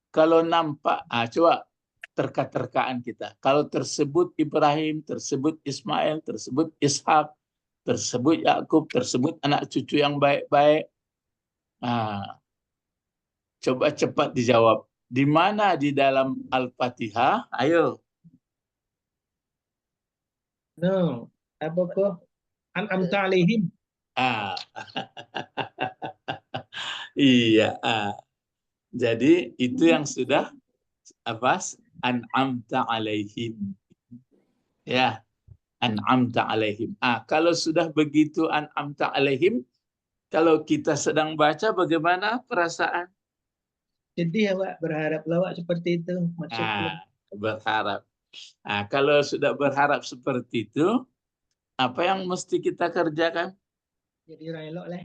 [SPEAKER 1] kalau nampak, coba terka-terkaan kita. Kalau tersebut Ibrahim, tersebut Ismail, tersebut Ishak, tersebut Yakub, tersebut anak cucu yang baik-baik. Coba cepat dijawab. Di mana di dalam Al-Fatihah? Ayo.
[SPEAKER 6] No, apa kok? An'amta alaihim.
[SPEAKER 1] Iya. Jadi itu yang sudah an'amta alaihim. Ya, an'amta alaihim. Kalau sudah begitu an'amta alaihim, kalau kita sedang baca bagaimana perasaan?
[SPEAKER 6] Sedih awak, berharap lawak seperti itu.
[SPEAKER 1] Berharap. Kalau sudah berharap seperti itu, apa yang mesti kita kerjakan?
[SPEAKER 6] Jadi orang elok lah.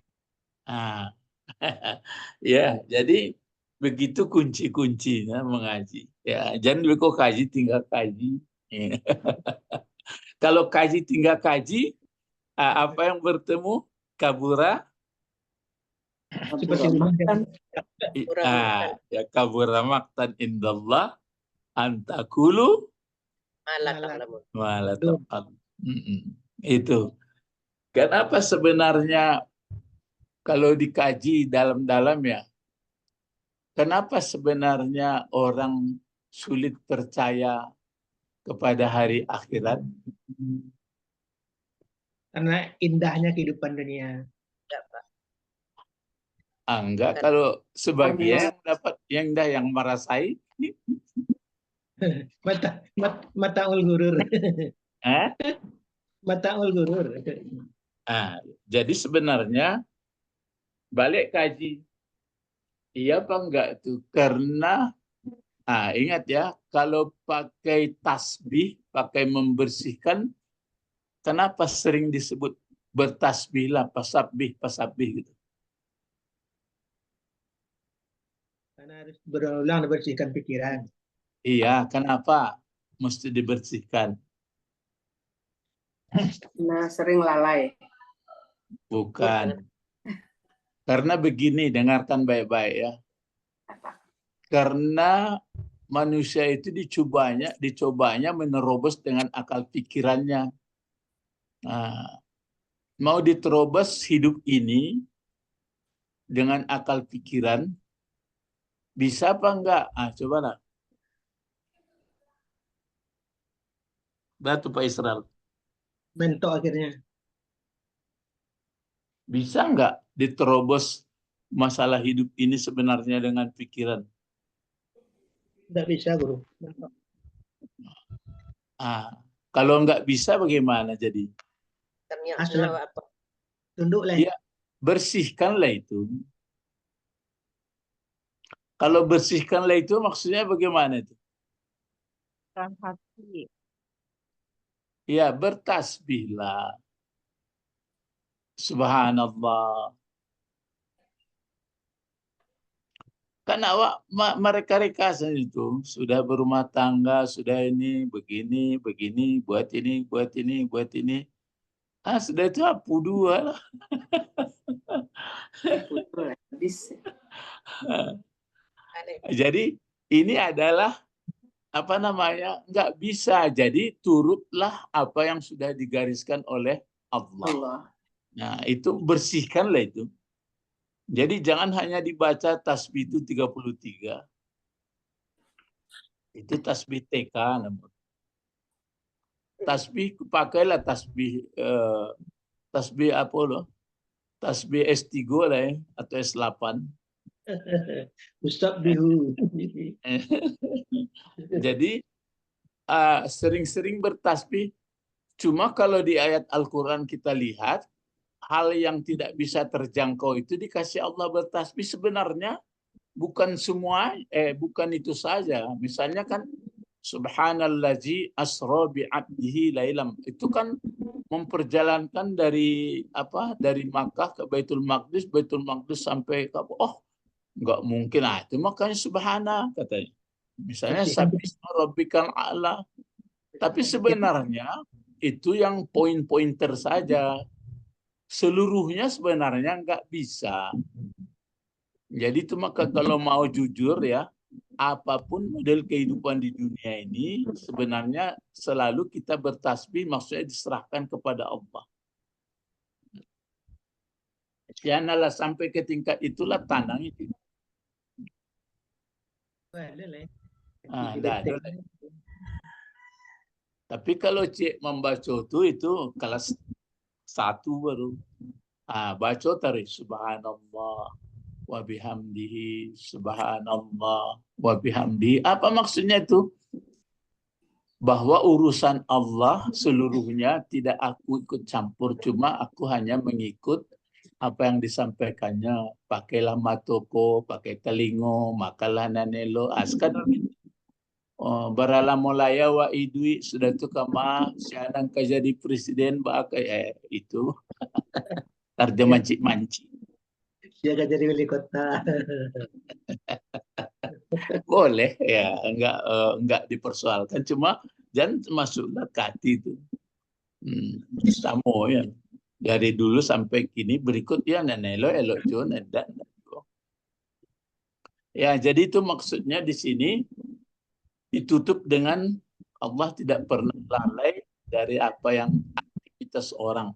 [SPEAKER 1] Ya, jadi begitu kunci-kuncinya mengaji. Ya, jangan kok kaji tinggal kaji. Kalau kaji tinggal kaji, apa yang bertemu? Kabura.
[SPEAKER 6] Seperti
[SPEAKER 1] Ya kabura maqtan indallah antakulu Malah itu. Kenapa sebenarnya kalau dikaji dalam-dalam ya, kenapa sebenarnya orang sulit percaya kepada hari akhirat?
[SPEAKER 6] Karena indahnya kehidupan dunia.
[SPEAKER 1] Enggak, kalau sebagian yang dapat yang merasai.
[SPEAKER 6] Mata ul-gurur.
[SPEAKER 1] Eh?
[SPEAKER 6] Mata ul-gurur.
[SPEAKER 1] Jadi sebenarnya balik kaji. Iya apa enggak itu? Karena ingat ya, kalau pakai tasbih, pakai membersihkan, kenapa sering disebut bertasbihlah, pasabih gitu.
[SPEAKER 6] Karena harus berulang membersihkan pikiran.
[SPEAKER 1] Iya, kenapa mesti dibersihkan?
[SPEAKER 3] Nah, sering lalai.
[SPEAKER 1] Bukan. Karena begini, dengarkan baik-baik ya. Karena manusia itu dicobanya menerobos dengan akal pikirannya. Mau diterobos hidup ini dengan akal pikiran, bisa apa enggak? Coba lah. Batu Pak Israel.
[SPEAKER 6] Mentok akhirnya.
[SPEAKER 1] Bisa enggak diterobos masalah hidup ini sebenarnya dengan pikiran?
[SPEAKER 6] Tidak bisa, Guru. Mentok.
[SPEAKER 1] Kalau enggak bisa bagaimana jadi?
[SPEAKER 6] Tunduklah.
[SPEAKER 1] Ya, bersihkanlah itu. Kalau bersihkanlah itu maksudnya bagaimana itu?
[SPEAKER 7] Hati.
[SPEAKER 1] Ya, bertasbihlah. Subhanallah. Kan mereka itu sudah berumah tangga, sudah ini, begini, buat ini. Sudah itu apu dua lah. Jadi ini adalah nggak bisa. Jadi turutlah apa yang sudah digariskan oleh Allah. Nah, itu bersihkanlah itu. Jadi jangan hanya dibaca tasbih itu 33. Itu tasbih TK namun. Tasbih pakailah tasbih apa loh? Tasbih S3 lah ya, atau S8.
[SPEAKER 6] Ustaz bihu.
[SPEAKER 1] Jadi sering-sering bertasbih. Cuma kalau di ayat Al-Quran kita lihat, hal yang tidak bisa terjangkau itu dikasih Allah bertasbih sebenarnya bukan semua, bukan itu saja. Misalnya kan Subhanallazi asra bi'abdihi lailam. Itu kan memperjalankan dari Makkah ke Baitul Maqdis sampai ke nggak mungkin. Itu makanya subhana katanya. Misalnya sabbihisma rabbikal a'la. Tapi sebenarnya itu yang poin-pointer saja. Seluruhnya sebenarnya nggak bisa. Jadi itu maka kalau mau jujur ya, apapun model kehidupan di dunia ini sebenarnya selalu kita bertasbih, maksudnya diserahkan kepada Allah. Janganlah sampai ke tingkat itulah tanang itu. Tapi kalau cik membaca itu kelas 1 baru. Baca tarik subhanallah wa bihamdihi, subhanallah wa bihamdihi. Apa maksudnya itu? Bahwa urusan Allah seluruhnya tidak aku ikut campur, cuma aku hanya mengikut apa yang disampaikannya. Pakailah matoko, pakai telingo, makalah nanelo, sekadar gitu. Barala mulaya wa idui sudah tu kama sianang jadi presiden itu tarja manci.
[SPEAKER 6] Dia gak jadi wali kota.
[SPEAKER 1] Boleh ya, enggak dipersoalkan, cuma jangan masuklah ke hati itu. Sama ya. Dari dulu sampai kini berikut ya nenelo elok jon dan. Ya, jadi itu maksudnya di sini ditutup dengan Allah tidak pernah lalai dari apa yang aktivitas orang.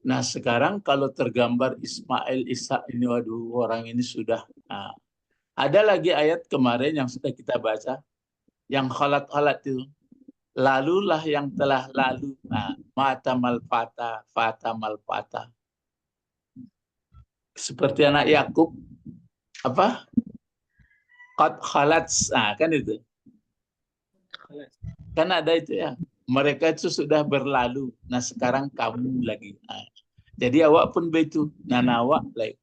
[SPEAKER 1] Nah, sekarang kalau tergambar Ismail, Ishak ini, waduh, orang ini sudah. Nah, ada lagi ayat kemarin yang sudah kita baca, yang khalat-khalat itu. Lalulah yang telah lalu. Nah, mata malfata, fata malfata. Seperti anak Yakub, apa? Qad khalat, nah, kan itu. Kan ada itu ya. Mereka itu sudah berlalu. Nah, sekarang kamu lagi. Nah, jadi awak pun begitu. Awak like.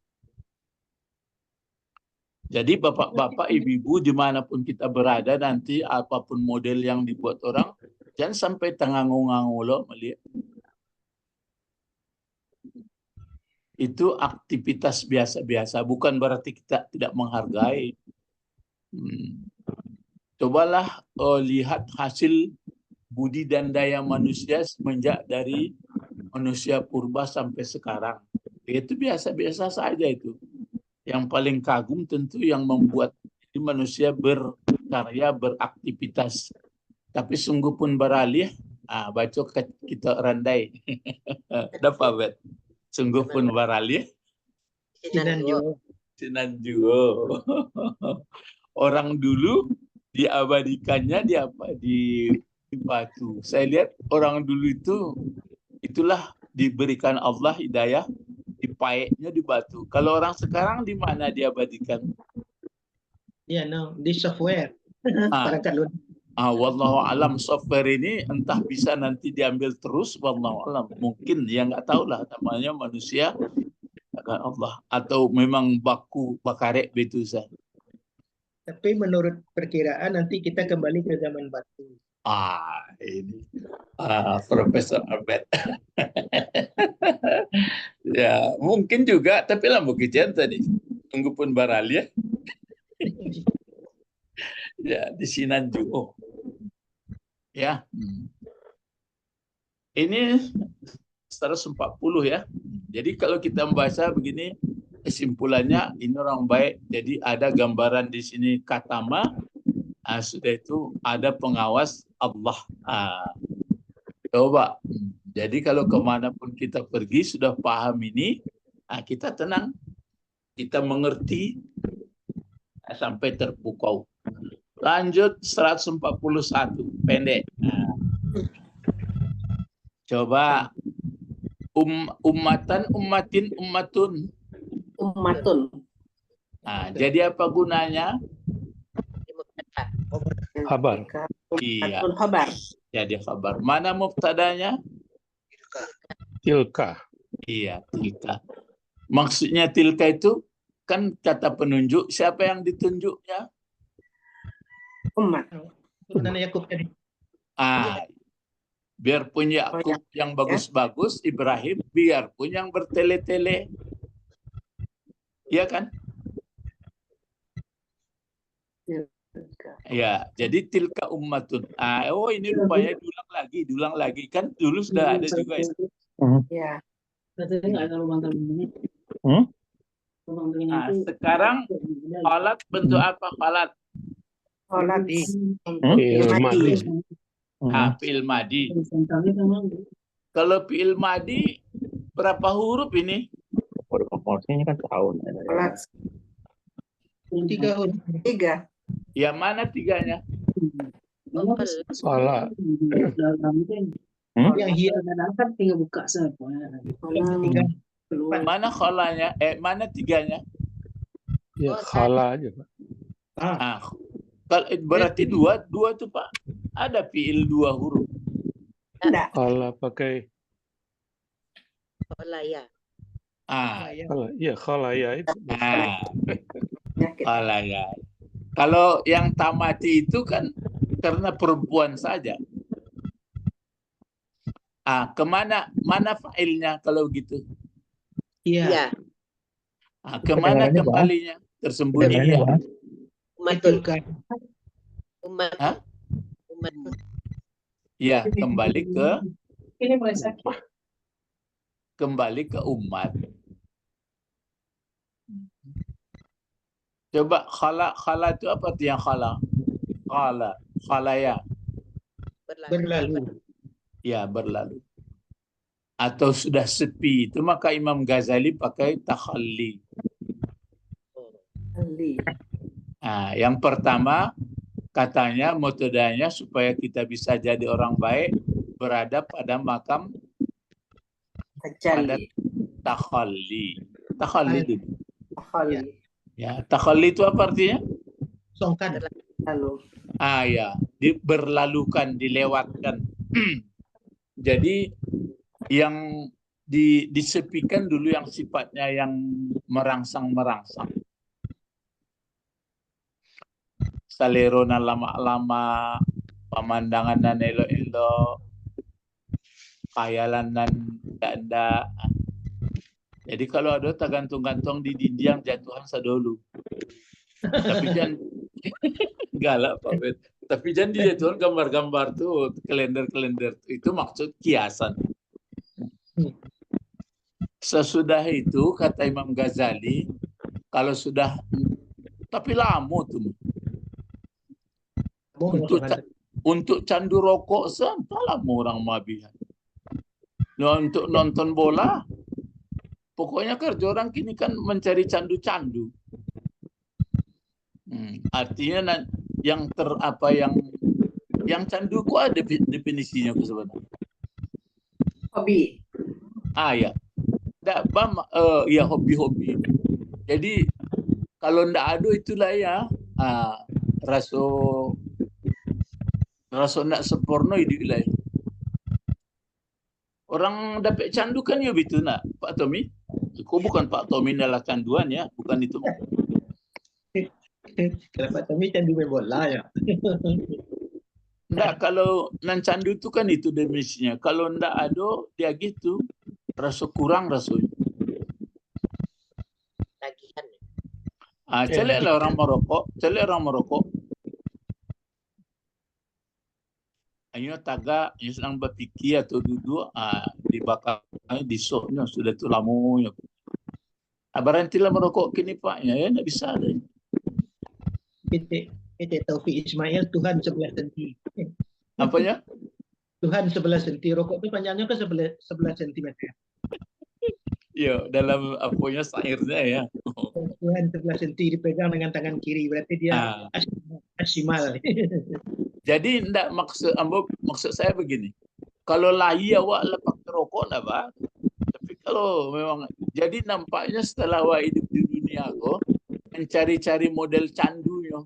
[SPEAKER 1] Jadi bapak-bapak, ibu-ibu, dimanapun kita berada nanti, apapun model yang dibuat orang, jangan sampai tengangu-ngangu loh melihat. Itu aktivitas biasa-biasa, bukan berarti kita tidak menghargai. Cobalah lihat hasil budi dan daya manusia semenjak dari manusia purba sampai sekarang. Itu biasa-biasa saja itu. Yang paling kagum tentu yang membuat manusia berkarya, beraktivitas. Tapi sungguh pun beralih, baca kita randai. Dapat bet. Sungguh pun beralih. Sinanjuo. Orang dulu diabadikannya di batu. Saya lihat orang dulu itulah diberikan Allah hidayah, dipaeknya di batu. Kalau orang sekarang di mana diabadikan?
[SPEAKER 6] Ya, di software. Perangkat lunak.
[SPEAKER 1] Wallahu alam, software ini entah bisa nanti diambil terus, wallahu alam. Mungkin yang nggak tahu lah, namanya manusia akan Allah, atau memang baku bakarek betul sah.
[SPEAKER 6] Tapi menurut perkiraan nanti kita kembali ke zaman batu.
[SPEAKER 1] Ini Profesor Albert. Ya, mungkin juga, tapi lah bukijan tadi. Tunggu pun barali ya. Ya, di Sinanjuo. Ya. Ini 140 ya. Jadi kalau kita membaca begini, kesimpulannya ini orang baik. Jadi ada gambaran di sini katama. Sudah itu ada pengawas Allah. Coba. Jadi kalau kemanapun kita pergi sudah paham ini, kita tenang, kita mengerti sampai terpukau. Lanjut 141 pendek. Coba ummatan, ummatin, ummatun.
[SPEAKER 3] Ummatun.
[SPEAKER 1] Jadi apa gunanya?
[SPEAKER 5] Khabar.
[SPEAKER 1] Iya.
[SPEAKER 3] Khabar.
[SPEAKER 1] Jadi khabar. Mana mubtadanya?
[SPEAKER 5] Tilka.
[SPEAKER 1] Iya, tilka. Maksudnya tilka itu kan kata penunjuk. Siapa yang ditunjuknya?
[SPEAKER 3] Umat.
[SPEAKER 6] Turunan Yakub tadi.
[SPEAKER 1] Biarpun Yakub yang bagus-bagus, Ibrahim, biarpun yang bertele-tele. Iya kan? Ya, jadi tilka ummatun. Ini rupanya diulang lagi. Kan dulu sudah ada juga ya.
[SPEAKER 3] Ya.
[SPEAKER 1] Sekarang khalat bentuk apa khalat?
[SPEAKER 3] Khalat.
[SPEAKER 5] Fi'il madhi.
[SPEAKER 1] Fi'il madhi. Kalau fi'il madhi berapa huruf ini?
[SPEAKER 7] Proporsinya kan tahun.
[SPEAKER 3] Khalat.
[SPEAKER 6] 3 huruf.
[SPEAKER 3] 3.
[SPEAKER 1] Yang mana tiganya?
[SPEAKER 5] Salah.
[SPEAKER 6] Yang hilang
[SPEAKER 8] tinggal buka siapa.
[SPEAKER 1] Mana khalanya? Mana tiganya?
[SPEAKER 5] Ya, khala aja, Pak.
[SPEAKER 1] Kalau berarti dua tuh Pak. Ada fi'il 2 huruf.
[SPEAKER 3] Enggak.
[SPEAKER 5] Khala pakai
[SPEAKER 2] Khalaya.
[SPEAKER 5] khala ya itu.
[SPEAKER 1] Khalaya. Kalau yang tamati itu kan karena perempuan saja. Mana fa'ilnya kalau gitu?
[SPEAKER 6] Iya.
[SPEAKER 1] Kemana kembalinya? Tersembunyi ya.
[SPEAKER 2] Ummatun.
[SPEAKER 1] Umat.
[SPEAKER 2] Umat.
[SPEAKER 1] Ya, kembali
[SPEAKER 8] Ini mulai sakit.
[SPEAKER 1] umat. Coba khala itu apa artinya khala? Khalaya.
[SPEAKER 6] Berlalu.
[SPEAKER 1] Ya, berlalu. Atau sudah sepi, itu maka Imam Ghazali pakai takhalli.
[SPEAKER 3] Ali.
[SPEAKER 1] Nah, yang pertama katanya metodenya supaya kita bisa jadi orang baik berada pada makam pada
[SPEAKER 3] Tajalli.
[SPEAKER 1] takhalli. Takhalli itu.
[SPEAKER 3] Tahalli.
[SPEAKER 1] Ya, takhalli itu apa artinya?
[SPEAKER 6] Songkan.
[SPEAKER 3] Lalu.
[SPEAKER 1] Ya, berlalukan, dilewatkan. Jadi yang disepikan dulu yang sifatnya yang merangsang-merangsang. Salerona lama-lama, pemandangan dan elok-elok, khayalan dan tidak. Jadi kalau ada tergantung-gantung di dinding jatuhan sadolu. Tapi jangan galak Pak Bet. Tapi jangan dijatuhan gambar-gambar tuh, kalender-kalender itu maksud kiasan. Sesudah itu kata Imam Ghazali, kalau sudah tapi lama tuh untuk candu rokok sampai lama orang mabihan. Nah, untuk nonton bola, pokoknya kerja orang kini kan mencari candu-candu. Artinya yang yang candu kok ada definisinya sebenarnya.
[SPEAKER 3] Hobi.
[SPEAKER 1] Ya. Ya hobi-hobi. Jadi kalau ndak ada itulah ya rasa ndak sempurna hidup lah. Orang dapat candu kan ya begitu nak Pak Tommy. Kok bukan Pak Tommy adalah canduan ya, bukan itu.
[SPEAKER 6] Kalau Pak Tommy candu main bola ya.
[SPEAKER 1] Ndak, kalau nan candu itu kan itu definisinya. Kalau ndak ada dia gitu, rasa kurang rasanya.
[SPEAKER 2] Tagihan.
[SPEAKER 1] Celeklah orang merokok. Ayo tagak, ayo sedang berfikir atau duduk, dibakar, disoknya sudah tu lamanya. Berhentilah merokok kini Pak, ya ndak bisa ada.
[SPEAKER 6] Kita Taufik Ismail, Tuhan 11 senti.
[SPEAKER 1] Apanya?
[SPEAKER 6] Tuhan 11 senti. Rokok itu panjangnya ke 11 cm.
[SPEAKER 1] Ya, dalam apanya sairnya ya.
[SPEAKER 6] Tuhan 11 senti dipegang dengan tangan kiri, berarti dia asimal.
[SPEAKER 1] Jadi enggak maksud saya begini. Kalau lahi awak lepas rokok lah Pak. Tapi kalau memang jadi nampaknya setelah awak hidup di dunia kok mencari-cari model candunya.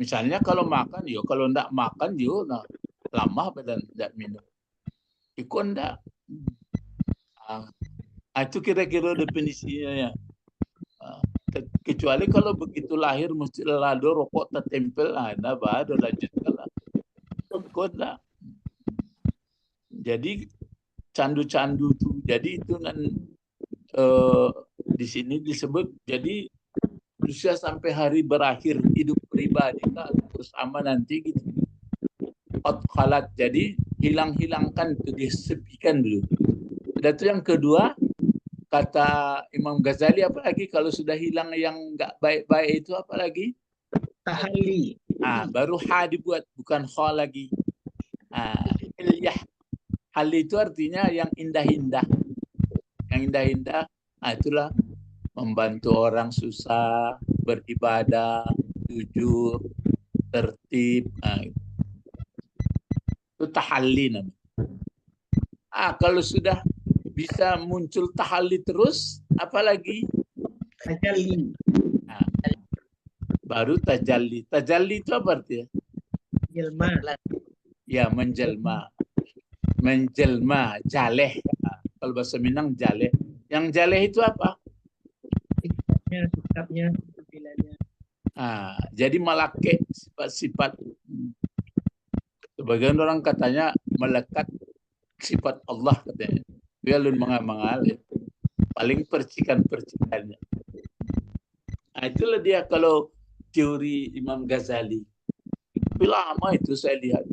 [SPEAKER 1] Misalnya kalau makan, kalau enggak makan nah lama badan enggak minum. Ikut enggak. Itu kira-kira definisinya ya. Kecuali kalau begitu lahir mesti lalu rokok tertempel, nah baru lanjutkan lah. Ikut enggak. Jadi candu-candu tuh. Jadi itu kan di sini disebut jadi manusia sampai hari berakhir hidup pribadi terus aman nanti gitu. Khalat, jadi hilangkan itu, disepikan dulu. Dan itu yang kedua, kata Imam Ghazali, apa lagi kalau sudah hilang yang nggak baik-baik itu apa lagi?
[SPEAKER 6] Tahalli.
[SPEAKER 1] Baru dibuat, bukan kha lagi. Hal itu artinya yang indah-indah. Yang indah-indah, itulah membantu orang susah, beribadah, jujur, tertib. Itu tahalli namanya. Kalau sudah bisa muncul tahalli terus, apalagi?
[SPEAKER 6] Tajalli.
[SPEAKER 1] Baru tajalli. Tajalli itu apa artinya?
[SPEAKER 6] Jelma.
[SPEAKER 1] Ya, menjelma. Menjelma, jaleh. Kalau bahasa Minang, jaleh. Yang jaleh itu apa?
[SPEAKER 6] Sikapnya, penampilannya.
[SPEAKER 1] Jadi malake sifat-sifat. Sebagian orang katanya melekat sifat Allah katanya. Dia lun mengal ya. Paling percikan-percikannya. Itulah dia kalau teori Imam Ghazali. Tapi lama itu saya lihat.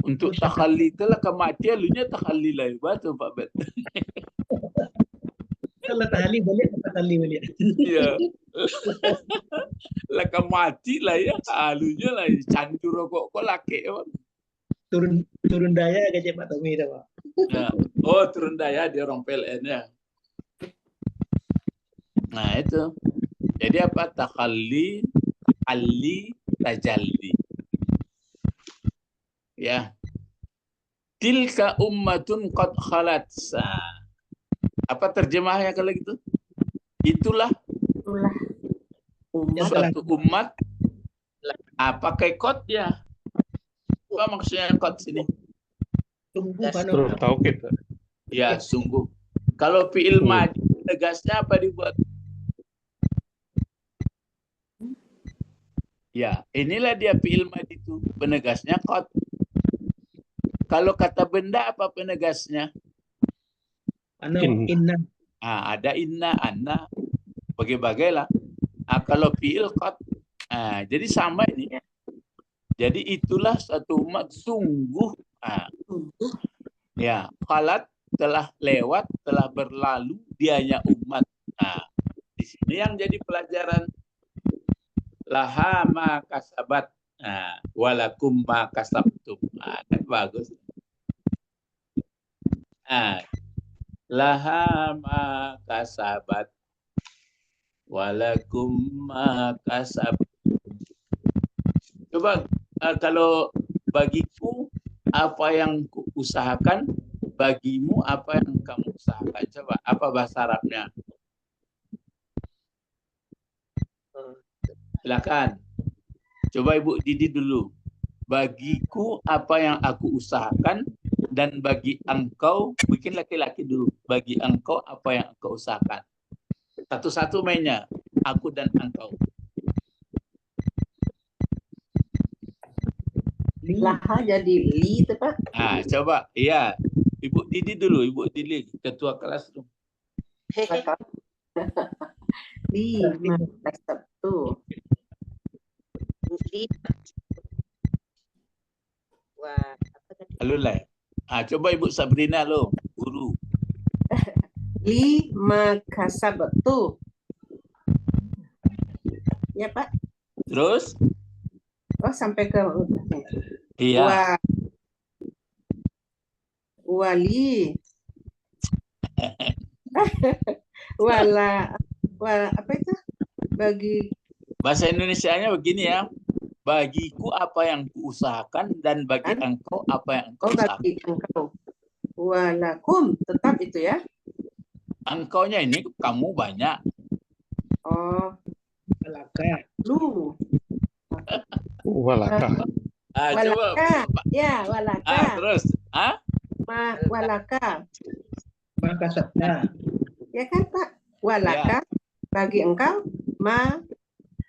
[SPEAKER 1] Untuk takhalli itulah kematian lunya takhalli lah. Betul Pak Bet.
[SPEAKER 6] Kalau tahalli balik apa tahalli balik?
[SPEAKER 1] Iya. Lah mati lah ya, alunya lah candu rokok kok laki.
[SPEAKER 6] turun daya gaji Pak Tommy itu, Pak.
[SPEAKER 1] Nah, oh turun daya di orang PLN ya. Nah itu. Jadi apa? Takhalli, ali, tajalli. Ya. Tilka ummatun qad khalat. Apa terjemahnya kalau gitu? Itulah suatu umat. Pakai qad ya. Apa maksudnya qad sini?
[SPEAKER 6] Sungguh kan.
[SPEAKER 5] Huruf taukid.
[SPEAKER 1] Ya, sungguh. Kalau fi'il madi tegasnya apa dibuat? Ya, inilah dia fi'il madi itu. Penegasnya qad. Kalau kata benda apa penegasnya?
[SPEAKER 6] Inna.
[SPEAKER 1] Ada inna, anna, bagai-bagai lah. Kalau fi'il qad. Jadi sama ini. Jadi itulah satu umat sungguh. Ya, khalat telah lewat, telah berlalu, dianya umat. Di sini yang jadi pelajaran. Laha ma kasabat. Walakum ma kasabtum. Kan bagus. Laha ma kasabat. Walakum ma kasabtum. Coba kalau bagiku apa yang kuusahakan, bagimu apa yang kamu usahakan. Coba apa bahasa Arabnya? Silakan. Coba Ibu Didi dulu. Bagiku apa yang aku usahakan, dan bagi engkau, bikin laki-laki dulu. Bagi engkau apa yang engkau usahakan. Satu-satu mainnya. Aku dan engkau.
[SPEAKER 3] Laha jadi li itu Pak.
[SPEAKER 1] Coba. Iya. Ibu Didi dulu. Ibu Didi. Ketua kelas dulu.
[SPEAKER 3] Li ma kasabtu.
[SPEAKER 1] Halo lah. Coba Ibu Sabrina lo, guru.
[SPEAKER 3] Li ma kasabtu. Ya Pak.
[SPEAKER 1] Terus?
[SPEAKER 3] Oh sampai ke
[SPEAKER 1] Iya.
[SPEAKER 3] Wali. Wala apa itu? Bagi
[SPEAKER 1] Bahasa Indonesianya begini ya. Bagiku apa yang kuusahakan, dan bagi engkau apa yang engkau usahakan.
[SPEAKER 3] bagi engkau. Walakum tetap itu ya.
[SPEAKER 1] Engkaunya ini kamu banyak.
[SPEAKER 3] Oh,
[SPEAKER 6] Walaka.
[SPEAKER 3] lu.
[SPEAKER 5] Walaka.
[SPEAKER 1] Coba.
[SPEAKER 3] Ya, walaka.
[SPEAKER 1] Terus.
[SPEAKER 3] Walaka.
[SPEAKER 6] Maka sabda.
[SPEAKER 3] Ya kan Pak? Walaka bagi engkau ma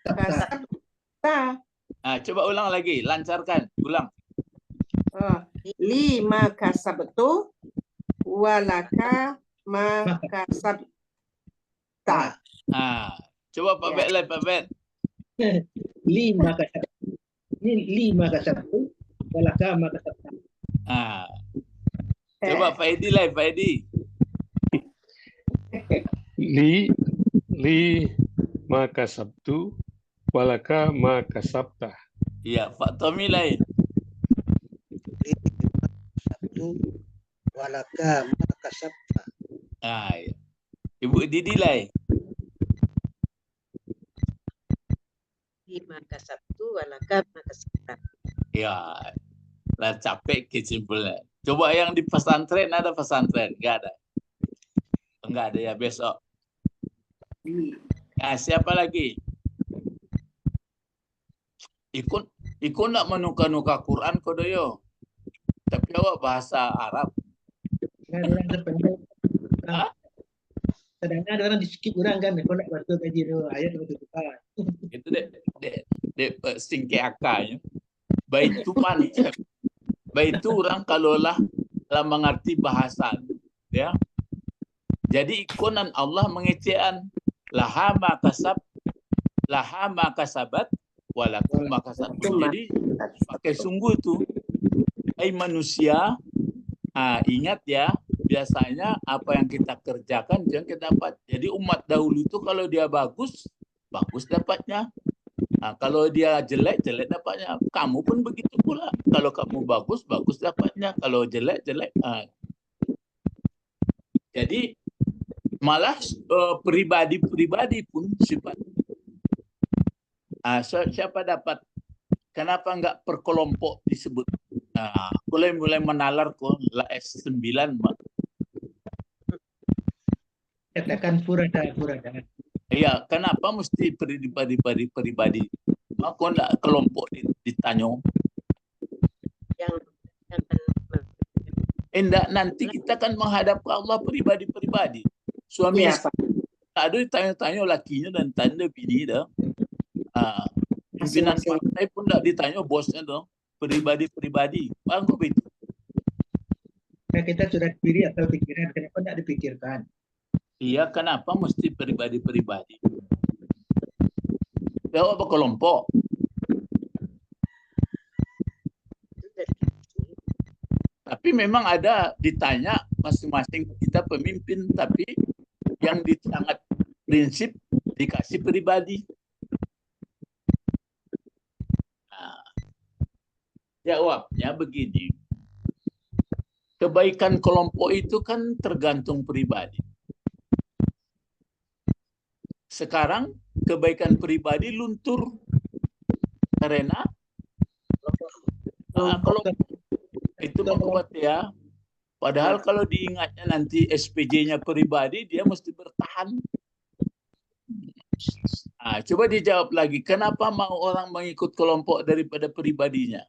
[SPEAKER 3] kasabta.
[SPEAKER 1] Coba ulang lagi, lancarkan, ulang.
[SPEAKER 3] Lima kasabtu walaka ma kasabta.
[SPEAKER 1] Coba Pak Bet lah, Pak Bet.
[SPEAKER 6] Lima kasabtu. Ini lima kasabtu. Walaka maka sabda.
[SPEAKER 1] Coba Pak Edi lah, Pak Edi.
[SPEAKER 5] Li ma kasabtu walaka ma kasabta.
[SPEAKER 1] Iya, Pak Tommy lain.
[SPEAKER 4] Walaka ma kasabta.
[SPEAKER 1] Iya. Ibu Didi lain.
[SPEAKER 2] Lima kasabtu walaka ma kasabta.
[SPEAKER 1] Ya, lah capek kesimpulannya. Coba yang di pesantren, ada pesantren? Enggak ada. Enggak ada ya, besok. Siapa lagi? Ikut nak menuka-nuka Quran kodoyo. Tapi awak bahasa Arab.
[SPEAKER 6] Orang terpendek. Sedangkan ada orang di skip orang kan, kalau nak bantu kaji ayat betul-betul.
[SPEAKER 1] Itu dek singke akanya. Baik itu pancet. Baik itu orang kalau lah mengerti bahasa, ya. Jadi ikonan Allah mengecean laha ma kasabat walakum ma kasabtum. Jadi pakai sungguh tuh. Manusia, ingat ya, biasanya apa yang kita kerjakan yang kita dapat. Jadi umat dahulu itu kalau dia bagus dapatnya. Nah, kalau dia jelek, jelek dapatnya. Kamu pun begitu pula. Kalau kamu bagus, bagus dapatnya. Kalau jelek, jelek. Jadi malah pribadi-pribadi pun sifat. Siapa dapat? Kenapa enggak per kelompok disebut? Mulai menalar kok la S9, Mak.
[SPEAKER 6] Katakan furada.
[SPEAKER 1] Iya, kenapa mesti pribadi? Maka enggak kelompok ditanya. Enggak, nanti kita kan menghadap ke Allah pribadi-pribadi. Suami
[SPEAKER 3] Iya, Pak.
[SPEAKER 1] ada ditanya-tanya lakinya dan tanda bini dah. Pimpinan
[SPEAKER 3] Masing-masing.
[SPEAKER 1] partai pun enggak ditanya bosnya dong. Pribadi-pribadi. Bang begitu.
[SPEAKER 6] Nah, kita sudah diri atau pikiran, kenapa tidak dipikirkan?
[SPEAKER 1] Iya, kenapa mesti pribadi-pribadi? Jawab kelompok. Tapi memang ada ditanya masing-masing kita pemimpin, tapi yang sangat prinsip dikasih pribadi. Jawabnya begini. Kebaikan kelompok itu kan tergantung pribadi. Sekarang kebaikan pribadi luntur karena kelompok itu membuat ya. Padahal kalau diingatnya nanti SPJ-nya pribadi, dia mesti bertahan. Coba dijawab lagi, kenapa mau orang mengikut kelompok daripada pribadinya?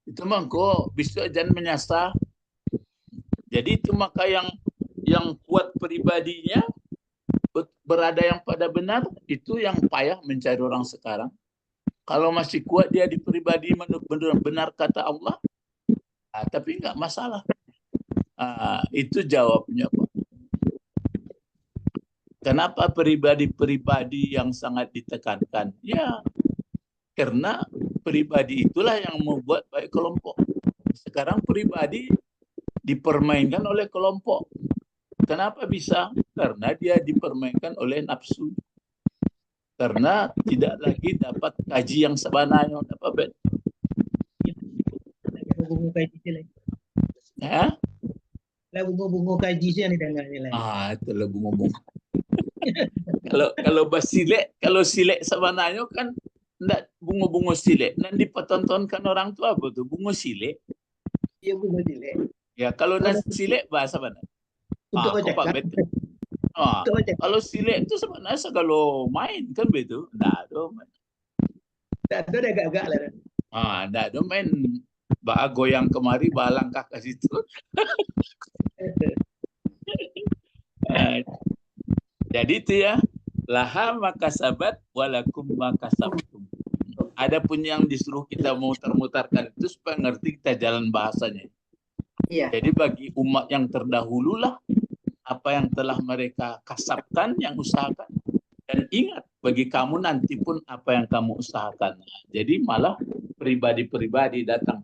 [SPEAKER 1] Itu mangko bisa jangan menyasar. Jadi itu maka yang kuat pribadinya berada yang pada benar, itu yang payah mencari orang sekarang. Kalau masih kuat dia di pribadi benar kata Allah, tapi enggak masalah. Itu jawabnya, Pak. Kenapa pribadi-pribadi yang sangat ditekankan? Ya, karena pribadi itulah yang membuat baik kelompok. Sekarang pribadi dipermainkan oleh kelompok. Kenapa bisa? Karena dia dipermainkan oleh nafsu. Karena tidak lagi dapat kaji yang sebenarnya. Apa bet? Ya?
[SPEAKER 6] Bunga-bunga kaji sih yang didengar nilai.
[SPEAKER 1] Itu lah bunga-bunga. Kalau silek sebenarnya kan enggak bunga-bunga silek. Nanti dipertontonkan orang tua apa tuh? Bunga silek.
[SPEAKER 6] Iya, bunga silek.
[SPEAKER 1] Ya, kalau nasi silek bahasa mana?
[SPEAKER 6] Untuk ojek.
[SPEAKER 1] Kalau silek itu sebenarnya segala main kan begitu. Enggak ada main.
[SPEAKER 6] Enggak ada agak-agak lah.
[SPEAKER 1] Enggak ada main. Ba goyang kemari, ba langkah ke situ. Jadi itu ya, laha makasabat walakum makasabtum. Ada pun yang disuruh kita mutar-mutarkan itu supaya ngerti kita jalan bahasanya.
[SPEAKER 3] Iya.
[SPEAKER 1] Jadi bagi umat yang terdahulu lah apa yang telah mereka kasabkan, yang usahakan. Dan ingat, bagi kamu nanti pun apa yang kamu usahakan. Jadi malah pribadi-pribadi datang.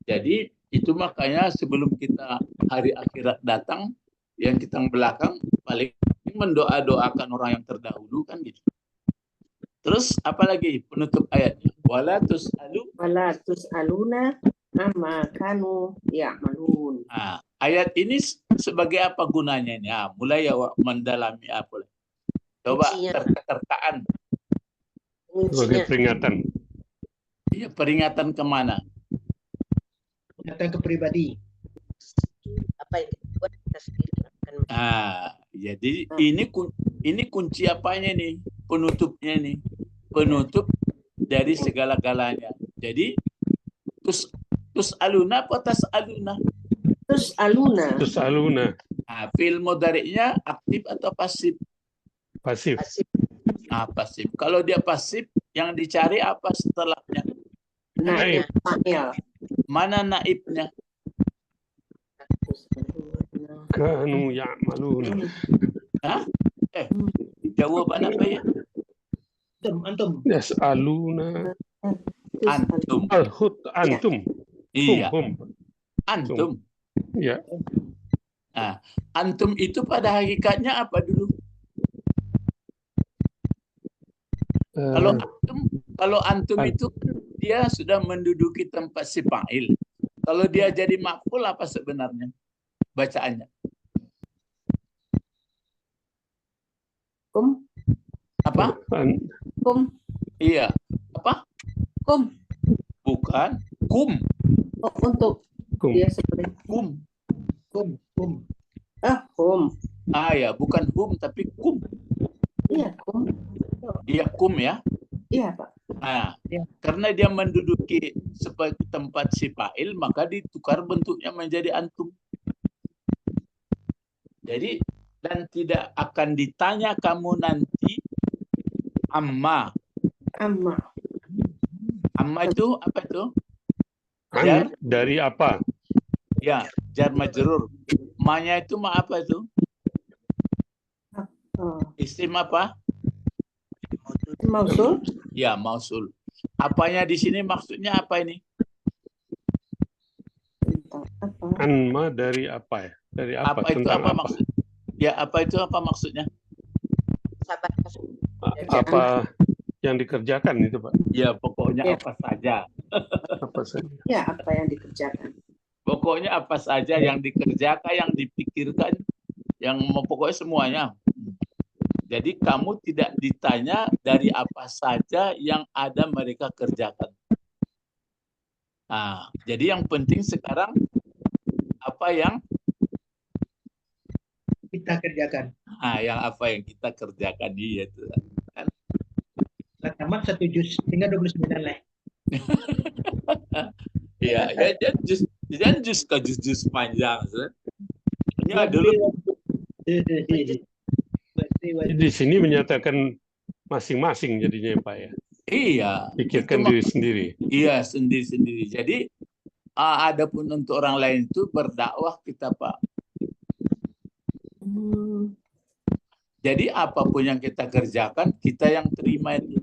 [SPEAKER 1] Jadi itu makanya sebelum kita hari akhirat datang, yang kita belakang paling mendoa-doakan orang yang terdahulu kan gitu. Terus apalagi penutup ayatnya? Wala tus'aluna
[SPEAKER 3] amma kanu ya'malun.
[SPEAKER 1] Ayat ini sebagai apa gunanya ini? Mulai ya mendalami apa? Coba terkaan.
[SPEAKER 5] Sebagai peringatan.
[SPEAKER 1] Iya, peringatan kemana?
[SPEAKER 6] Peringatan ke pribadi.
[SPEAKER 2] Apa yang kita buat kita sendiri akan.
[SPEAKER 1] Jadi ini kunci apanya nih? Penutupnya nih. Penutup dari segala-galanya. Jadi tus aluna apa tas aluna?
[SPEAKER 2] Tus aluna.
[SPEAKER 1] Fi'il mudhari'nya aktif atau pasif?
[SPEAKER 5] Pasif.
[SPEAKER 1] Pasif. Kalau dia pasif, yang dicari apa setelahnya?
[SPEAKER 5] Naib.
[SPEAKER 1] Mana naibnya?
[SPEAKER 5] Kanu ya'malun.
[SPEAKER 1] Jawaban apa ya?
[SPEAKER 6] Antum.
[SPEAKER 5] Yas'aluna.
[SPEAKER 1] Antum.
[SPEAKER 5] Al-hut antum.
[SPEAKER 1] Iya.
[SPEAKER 5] Hum.
[SPEAKER 1] Antum.
[SPEAKER 5] Ya.
[SPEAKER 1] Antum itu pada hakikatnya apa dulu? Kalau antum itu dia sudah menduduki tempat si fa'il. Kalau dia jadi maf'ul apa sebenarnya bacaannya?
[SPEAKER 3] Kum.
[SPEAKER 1] Apa?
[SPEAKER 3] Kum.
[SPEAKER 1] Iya. Apa?
[SPEAKER 3] Kum.
[SPEAKER 1] Bukan. Kum.
[SPEAKER 3] Oh, untuk
[SPEAKER 5] Kum.
[SPEAKER 3] dia seperti
[SPEAKER 1] Kum.
[SPEAKER 6] Kum.
[SPEAKER 3] kum.
[SPEAKER 1] Ya, bukan hum tapi kum.
[SPEAKER 3] Iya, kum.
[SPEAKER 1] Iya, kum ya.
[SPEAKER 3] Iya, Pak.
[SPEAKER 1] Karena dia menduduki sebagai tempat si fa'il, maka ditukar bentuknya menjadi antum. Jadi, dan tidak akan ditanya kamu nanti amma. Amma itu apa itu? Jar,
[SPEAKER 5] dari apa?
[SPEAKER 1] ya, jar majrur. Ma-nya itu ma apa itu? Isim apa?
[SPEAKER 3] Mausul.
[SPEAKER 1] Ya, mausul. Apanya di sini maksudnya apa ini?
[SPEAKER 5] Anma dari apa ya? Dari apa?
[SPEAKER 1] Apa itu
[SPEAKER 5] Tentang
[SPEAKER 1] apa
[SPEAKER 5] apa?
[SPEAKER 1] maksud? Ya, apa itu apa maksudnya?
[SPEAKER 5] Apa yang dikerjakan itu, Pak?
[SPEAKER 1] Ya, pokoknya
[SPEAKER 3] Ya.
[SPEAKER 1] apa saja.
[SPEAKER 5] Apa saja?
[SPEAKER 3] Ya, apa yang dikerjakan.
[SPEAKER 1] Pokoknya apa saja yang dikerjakan, yang dipikirkan, yang pokoknya semuanya. Jadi kamu tidak ditanya dari apa saja yang ada mereka kerjakan. Nah, jadi yang penting sekarang apa yang
[SPEAKER 6] Kita kerjakan.
[SPEAKER 1] yang apa yang kita kerjakan dia itu.
[SPEAKER 6] Lah tamat 1 juz, tinggal 29 lah.
[SPEAKER 1] Ya, jangan jus panjang. Ini dulu
[SPEAKER 5] Di sini menyatakan masing-masing jadinya, Pak ya.
[SPEAKER 1] iya.
[SPEAKER 5] Pikirkan
[SPEAKER 1] Itu
[SPEAKER 5] diri sendiri.
[SPEAKER 1] Iya, sendiri-sendiri. Jadi adapun untuk orang lain itu berdakwah kita, Pak. Jadi apapun yang kita kerjakan, kita yang terima itu.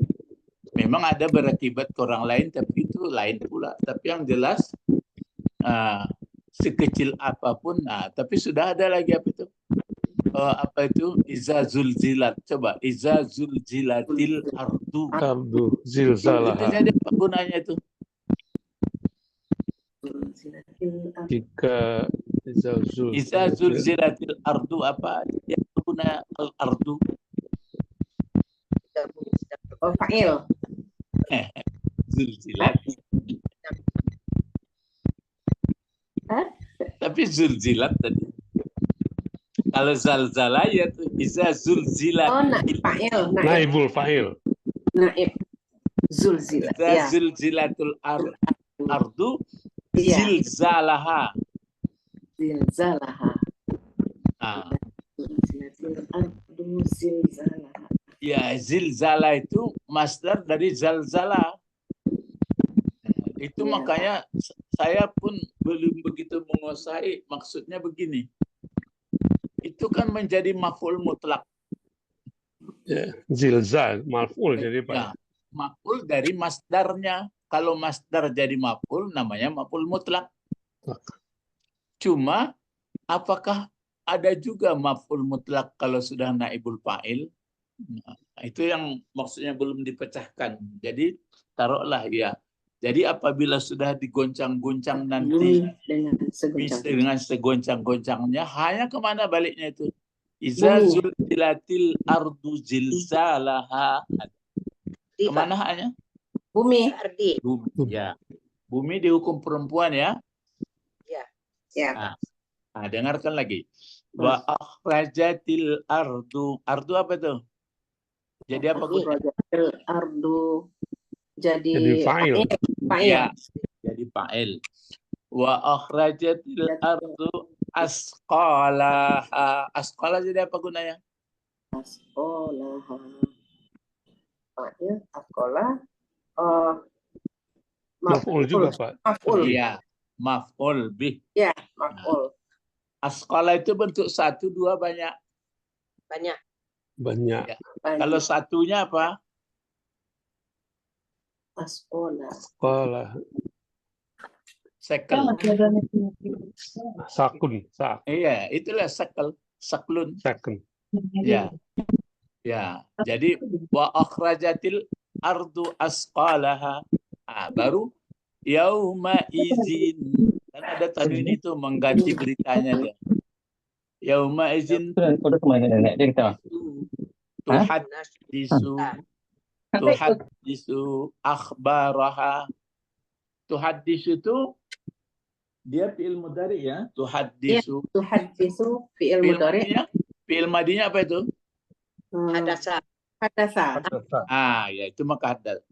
[SPEAKER 1] Memang ada berakibat ke orang lain, tapi itu lain pula. Tapi yang jelas sekecil apapun, tapi sudah ada lagi apa itu? Apa itu? Iza zulzilat. Coba, iza zulzilatil ardu.
[SPEAKER 5] Ardu
[SPEAKER 1] Itu
[SPEAKER 5] zilzalaha.
[SPEAKER 1] jadi apa gunanya itu?
[SPEAKER 5] Jika
[SPEAKER 1] Iza zulzilatil ardu apa? Yang guna al-ardu.
[SPEAKER 3] Oh, fa'il.
[SPEAKER 1] Zulzilat. Tapi zulzilat tadi. Kalau zalzala ya tuh bisa zulzilat.
[SPEAKER 3] Oh, fa'il.
[SPEAKER 5] naibul fa'il.
[SPEAKER 3] Naib. Zulzilat.
[SPEAKER 1] Bisa
[SPEAKER 3] Ya.
[SPEAKER 1] zulzilatul ardu
[SPEAKER 3] Iya.
[SPEAKER 1] zilzalaha.
[SPEAKER 3] Zilzalaha. Zulzilatil ardu zilzalaha.
[SPEAKER 1] Ya, zilzala itu masdar dari zalzala. Itu
[SPEAKER 3] Ya.
[SPEAKER 1] makanya saya pun belum begitu menguasai maksudnya begini. Itu kan menjadi maf'ul mutlak.
[SPEAKER 5] Ya, zilzal, maf'ul jadi Pak.
[SPEAKER 1] Ya, maf'ul dari masdarnya. Kalau masdar jadi maf'ul namanya maf'ul mutlak. Cuma apakah ada juga maf'ul mutlak kalau sudah naibul fa'il? Nah, itu yang maksudnya belum dipecahkan. Jadi taruhlah ya. Jadi apabila sudah digoncang-goncang nanti dengan segoncang-goncangnya, hanya kemana baliknya itu? Iza zulzilatil ardu zilzalaha. Kemana hanya?
[SPEAKER 3] Bumi.
[SPEAKER 1] Bumi. Ya. Bumi dihukum perempuan ya.
[SPEAKER 3] Ya.
[SPEAKER 1] Dengarkan lagi. Wa akhrajatil ardu. Ardu apa itu? Jadi apa gunanya?
[SPEAKER 3] Ardu jadi
[SPEAKER 5] fa'il.
[SPEAKER 1] Ya, jadi fa'il. Wa akhrajatil ardu asqalaha. Asqala jadi apa gunanya?
[SPEAKER 3] Asqalaha. Fa'il, asqala.
[SPEAKER 5] Maf'ul juga, Pak.
[SPEAKER 3] Maf'ul.
[SPEAKER 1] Iya, maf'ul bih.
[SPEAKER 3] Ya, maf'ul.
[SPEAKER 1] Asqala itu bentuk 1, 2 banyak.
[SPEAKER 3] Banyak.
[SPEAKER 5] Banyak.
[SPEAKER 1] Ya. Kalau satunya apa?
[SPEAKER 3] Asqala.
[SPEAKER 5] Sekolah.
[SPEAKER 1] Sekel.
[SPEAKER 5] Sakun.
[SPEAKER 1] Iya, itulah sekel. Saklun.
[SPEAKER 5] Sakun.
[SPEAKER 1] Ya. Ya. Jadi wa akhrajatil ardu asqalaha. Baru yauma izin. Dan ada tanwin itu mengganti beritanya dia. Yauma izin tuhaddisu akhbaraha. Tuhaddisu itu dia fi'il mudhari ya. Tuhaddisu.
[SPEAKER 3] Tuhaddisu fi'il mudhari.
[SPEAKER 1] Fi'il madinya apa itu?
[SPEAKER 2] Hadasa.
[SPEAKER 3] Hadasa.
[SPEAKER 1] Ya itu maka hadas.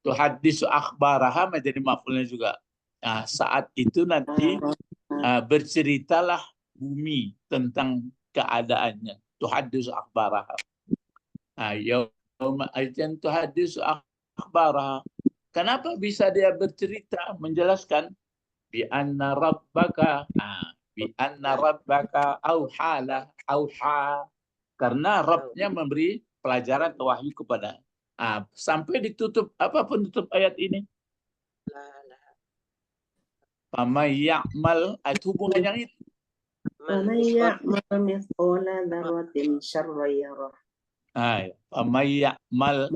[SPEAKER 1] Tuhaddisu akhbaraha menjadi maf'ulnya juga. Saat itu nanti berceritalah bumi tentang keadaannya. Tuhaddisu akhbaraha. Yauma izin tuhaddisu akhbaraha. Kenapa bisa dia bercerita, menjelaskan? Bi anna rabbaka auha. Karena Rabbnya memberi pelajaran atau wahyu kepada. Sampai ditutup, apa penutup ayat ini? Faman ya'mal, itu hubungan yang itu.
[SPEAKER 3] Faman ya'mal mithqala dzarratin syarran yarah.
[SPEAKER 1] Faman ya'mal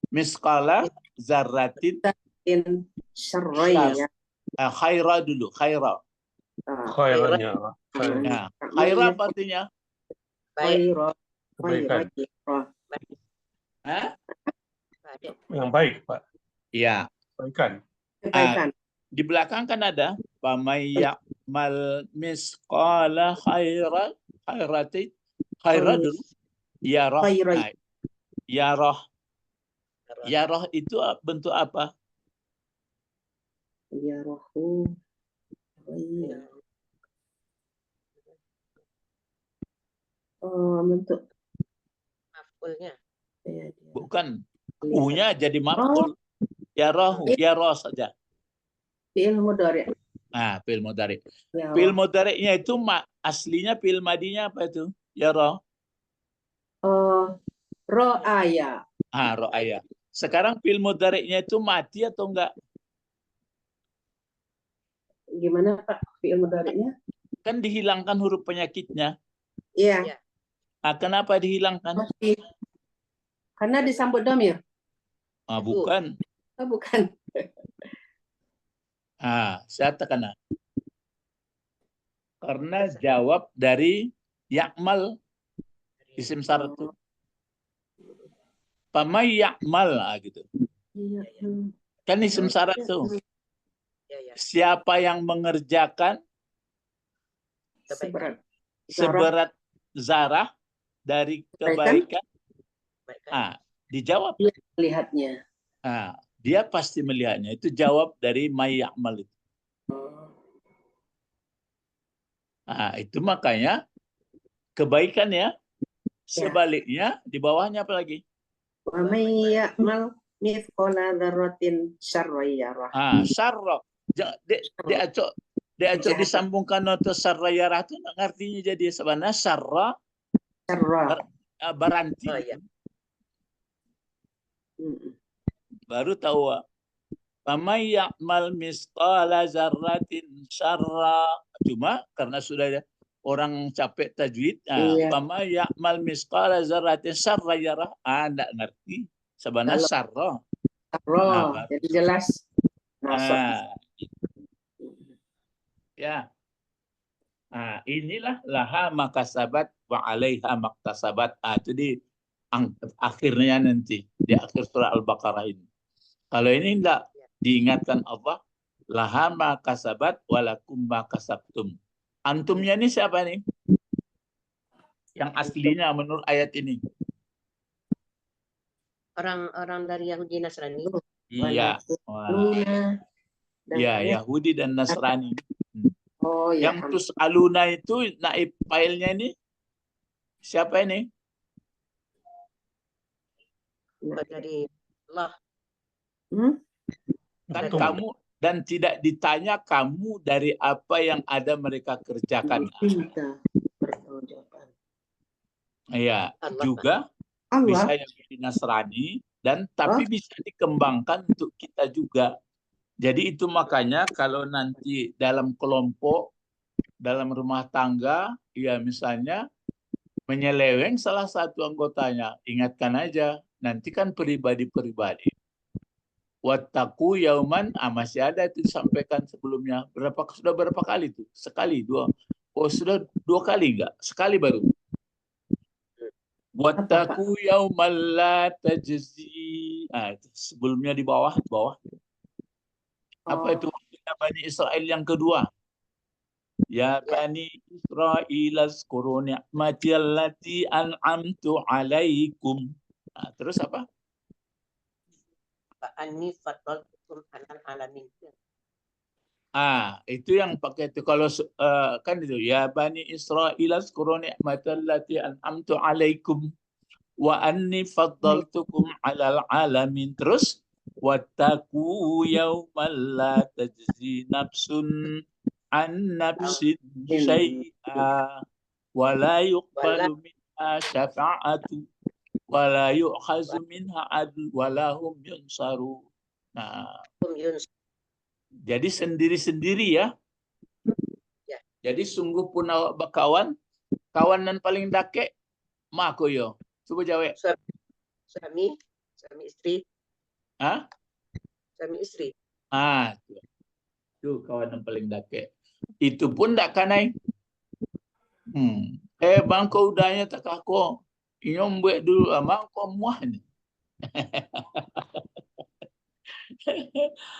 [SPEAKER 1] misqala zarratin
[SPEAKER 3] syarran yarah.
[SPEAKER 1] Khaira dulu, khaira.
[SPEAKER 5] Khairannya.
[SPEAKER 1] Khaira apa artinya?
[SPEAKER 5] Kebaikan. Yang baik, Pak.
[SPEAKER 1] Iya.
[SPEAKER 5] Kebaikan.
[SPEAKER 1] Di belakang kan ada faman ya'mal misqala khairatin. Khaira dulu. Yarah. Yarah itu bentuk apa?
[SPEAKER 3] Yarahu. Bentuk
[SPEAKER 2] maf'ulnya.
[SPEAKER 1] Bukan. U-nya jadi maf'ul. Yarahu, yarah saja.
[SPEAKER 3] Fi'il mudhari.
[SPEAKER 1] Fi'il mudhari. Fi'il mudhari'nya itu aslinya fi'il madinya apa itu? Yarah.
[SPEAKER 3] Ro'aya.
[SPEAKER 1] Ro'aya. Sekarang fi'il mudhari'nya itu mati atau enggak?
[SPEAKER 3] Gimana Pak fi'il mudhari'nya?
[SPEAKER 1] Kan dihilangkan huruf penyakitnya.
[SPEAKER 3] Iya.
[SPEAKER 1] Kenapa dihilangkan?
[SPEAKER 3] Masih. Karena disambut dhamir.
[SPEAKER 1] Bukan.
[SPEAKER 3] Bukan.
[SPEAKER 1] Saya tekan. Karena jawab dari ya'mal isim syarat itu. Pamay ya'mal gitu. Kan isim syarat tuh. Siapa yang mengerjakan seberat zarah dari kebaikan? Dijawab.
[SPEAKER 3] Dia melihatnya.
[SPEAKER 1] Dia pasti melihatnya. Itu jawab dari may ya'mal itu. Itu makanya kebaikan ya. Sebaliknya di bawahnya apa lagi?
[SPEAKER 3] Wa may ya'mal mithqala dzarratin syarran yarah.
[SPEAKER 1] Syarra. Dia disambungkan atau syarra yarah itu artinya jadi sebenarnya syarra baranti. Baru tahu. Faman ya'mal misqala dzarratin syarra. Cuma karena sudah orang capek tajwid, faman ya'mal misqala dzarratin syarra yarah. Enggak ngerti sebenarnya syarra.
[SPEAKER 3] Jadi jelas masuk.
[SPEAKER 1] Ya. Inilah laha makasabat wa 'alaiha maktasabat. Itu di akhirnya nanti di akhir surah Al-Baqarah ini. Kalau ini enggak diingatkan Allah, laha makasabat wa lakum makasabtum. Antumnya ini siapa nih? Yang aslinya menurut ayat ini.
[SPEAKER 2] Orang-orang dari Yahudi Nasrani.
[SPEAKER 1] Iya. Ya, Yahudi dan Nasrani. Yang terus aluna itu naib failnya ini siapa ini?
[SPEAKER 2] Dari Allah.
[SPEAKER 1] Kan kamu dan tidak ditanya kamu dari apa yang ada mereka kerjakan. Iya, juga bisa Yahudi Nasrani dan tapi bisa dikembangkan untuk kita juga. Jadi itu makanya kalau nanti dalam kelompok, dalam rumah tangga, ya misalnya menyeleweng salah satu anggotanya, ingatkan aja, nanti kan pribadi-pribadi. Wattaqu yauman, masih ada itu disampaikan sebelumnya. Sudah berapa kali itu? Sekali, dua. Oh, sudah 2 kali enggak? Sekali baru. Wattaqu yauman la tajzi. Sebelumnya di bawah. Apa itu? Bani Israel yang kedua. Ya Bani Israil azkuru ni'mati allati an'amtu alaikum. Terus apa?
[SPEAKER 2] Anni faddaltukum 'alal alamin.
[SPEAKER 1] Itu yang pakai itu. Kalau kan itu ya Bani Israil azkuru ni'mati allati an'amtu alaikum wa anni faddaltukum 'alal alamin. Terus wattaqu yawman la tajzi nafsun an nafsin syai'a wa la yuqbalu minha syafa'atu wa la yu'khazu minha adl wa la hum yunsaru. Jadi sendiri-sendiri ya. Jadi sungguh pun awak berkawan, kawanan paling dake mako yo. Coba jawab.
[SPEAKER 2] Suami istri. Suami istri.
[SPEAKER 1] Itu kawanan paling dake. Itu pun tak kanai. Bang kau udahnya tak aku. Inyom buat dulu bang kau muahnya.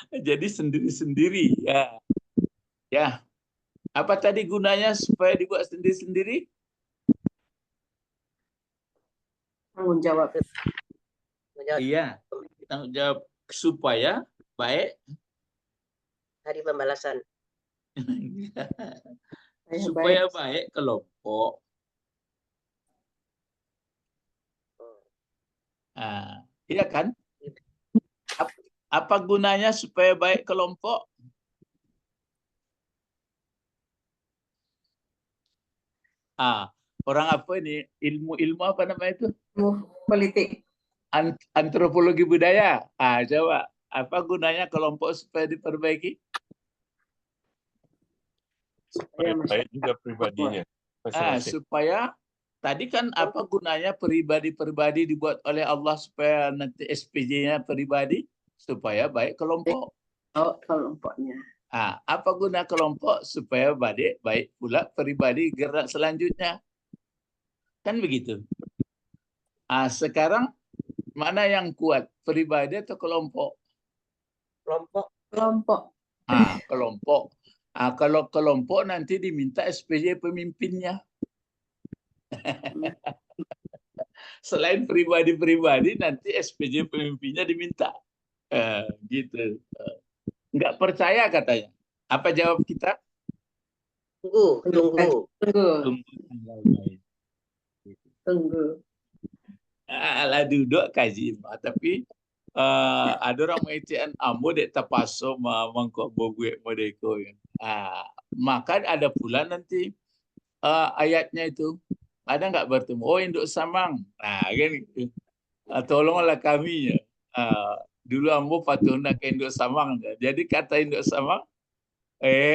[SPEAKER 1] Jadi sendiri-sendiri ya. Ya. Apa tadi gunanya supaya dibuat sendiri-sendiri?
[SPEAKER 3] Tanggung jawab.
[SPEAKER 1] Iya. Tanggung jawab supaya baik.
[SPEAKER 2] Hari pembalasan.
[SPEAKER 1] Supaya baik kelompok. Iya kan? Apa gunanya supaya baik kelompok? Orang apa ini? Ilmu apa namanya itu?
[SPEAKER 3] Politik.
[SPEAKER 1] Antropologi budaya. Coba. Apa gunanya kelompok supaya diperbaiki?
[SPEAKER 5] Baik juga pribadinya.
[SPEAKER 1] Supaya tadi kan apa gunanya pribadi-pribadi dibuat oleh Allah supaya nanti SPJ-nya pribadi supaya baik kelompok.
[SPEAKER 3] Kelompoknya.
[SPEAKER 1] Apa guna kelompok supaya baik pula pribadi gerak selanjutnya. Kan begitu. Sekarang mana yang kuat, pribadi atau kelompok?
[SPEAKER 2] Kelompok.
[SPEAKER 1] Kelompok. Kalau kelompok nanti diminta SPJ pemimpinnya. Selain pribadi-pribadi nanti SPJ pemimpinnya diminta. Gitu. Nggak percaya katanya. Apa jawab kita?
[SPEAKER 2] Tunggu.
[SPEAKER 1] Alah duduk kaji, tapi ada orang mengaitian ambo dek tapaso mangkok bobuek modeko. Maka ada pula nanti ayatnya itu ada nggak bertemu? Oh induk samang. Kan tolonglah kami ya. Dulu ambo patuh nak induk samang. Jadi kata induk samang,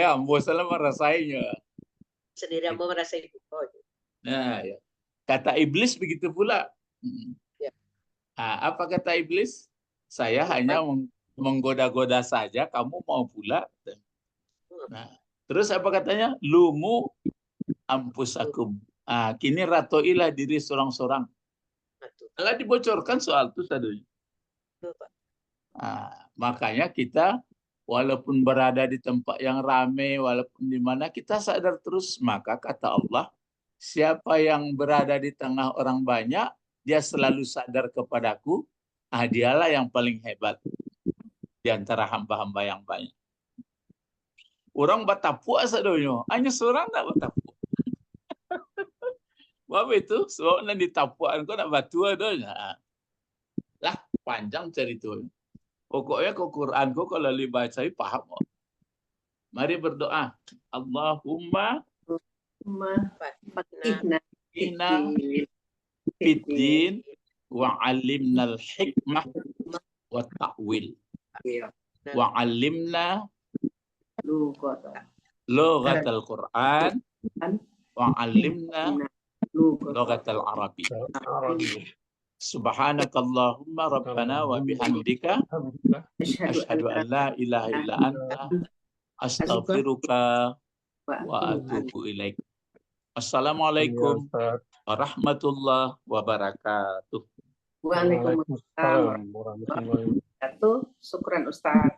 [SPEAKER 1] ambo salah merasainya.
[SPEAKER 2] Sendiri ambo merasa itu.
[SPEAKER 1] Ya. Kata iblis begitu pula. Apa kata iblis? Saya hanya menggoda-goda saja, kamu mau pula. Terus apa katanya? Lumu ampusakum. Kini ratoilah diri sorang-sorang. Malah dibocorkan soal itu tadi. Makanya kita walaupun berada di tempat yang ramai, walaupun di mana kita sadar terus, maka kata Allah, siapa yang berada di tengah orang banyak, dia selalu sadar kepadaku, dialah yang paling hebat di antara hamba-hamba yang banyak. Orang batapuk asadonyo, hanya seorang tak batapuk. Apa itu? Sebab nak ditapuan kau nak batu adanya. Lah panjang cerita. Pokoknya ke Quran kau kalau dibaca paham. Mari berdoa. Allahumma Ina fiddin wa alimna al-hikmah wa ta'wil wa alimna lughat al-Quran wa alimna lughatal arabi. Subhanakallahumma rabbana wa bihamdika asyhadu an la ilaha illa anta astaghfiruka wa atubu ilaik. Assalamualaikum warahmatullahi wabarakatuh.
[SPEAKER 3] Waalaikumsalam warahmatullahi wabarakatuh. Syukran Ustaz.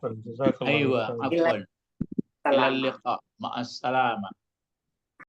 [SPEAKER 1] Aywa, afwan. Ila liqa. Ma'as salama.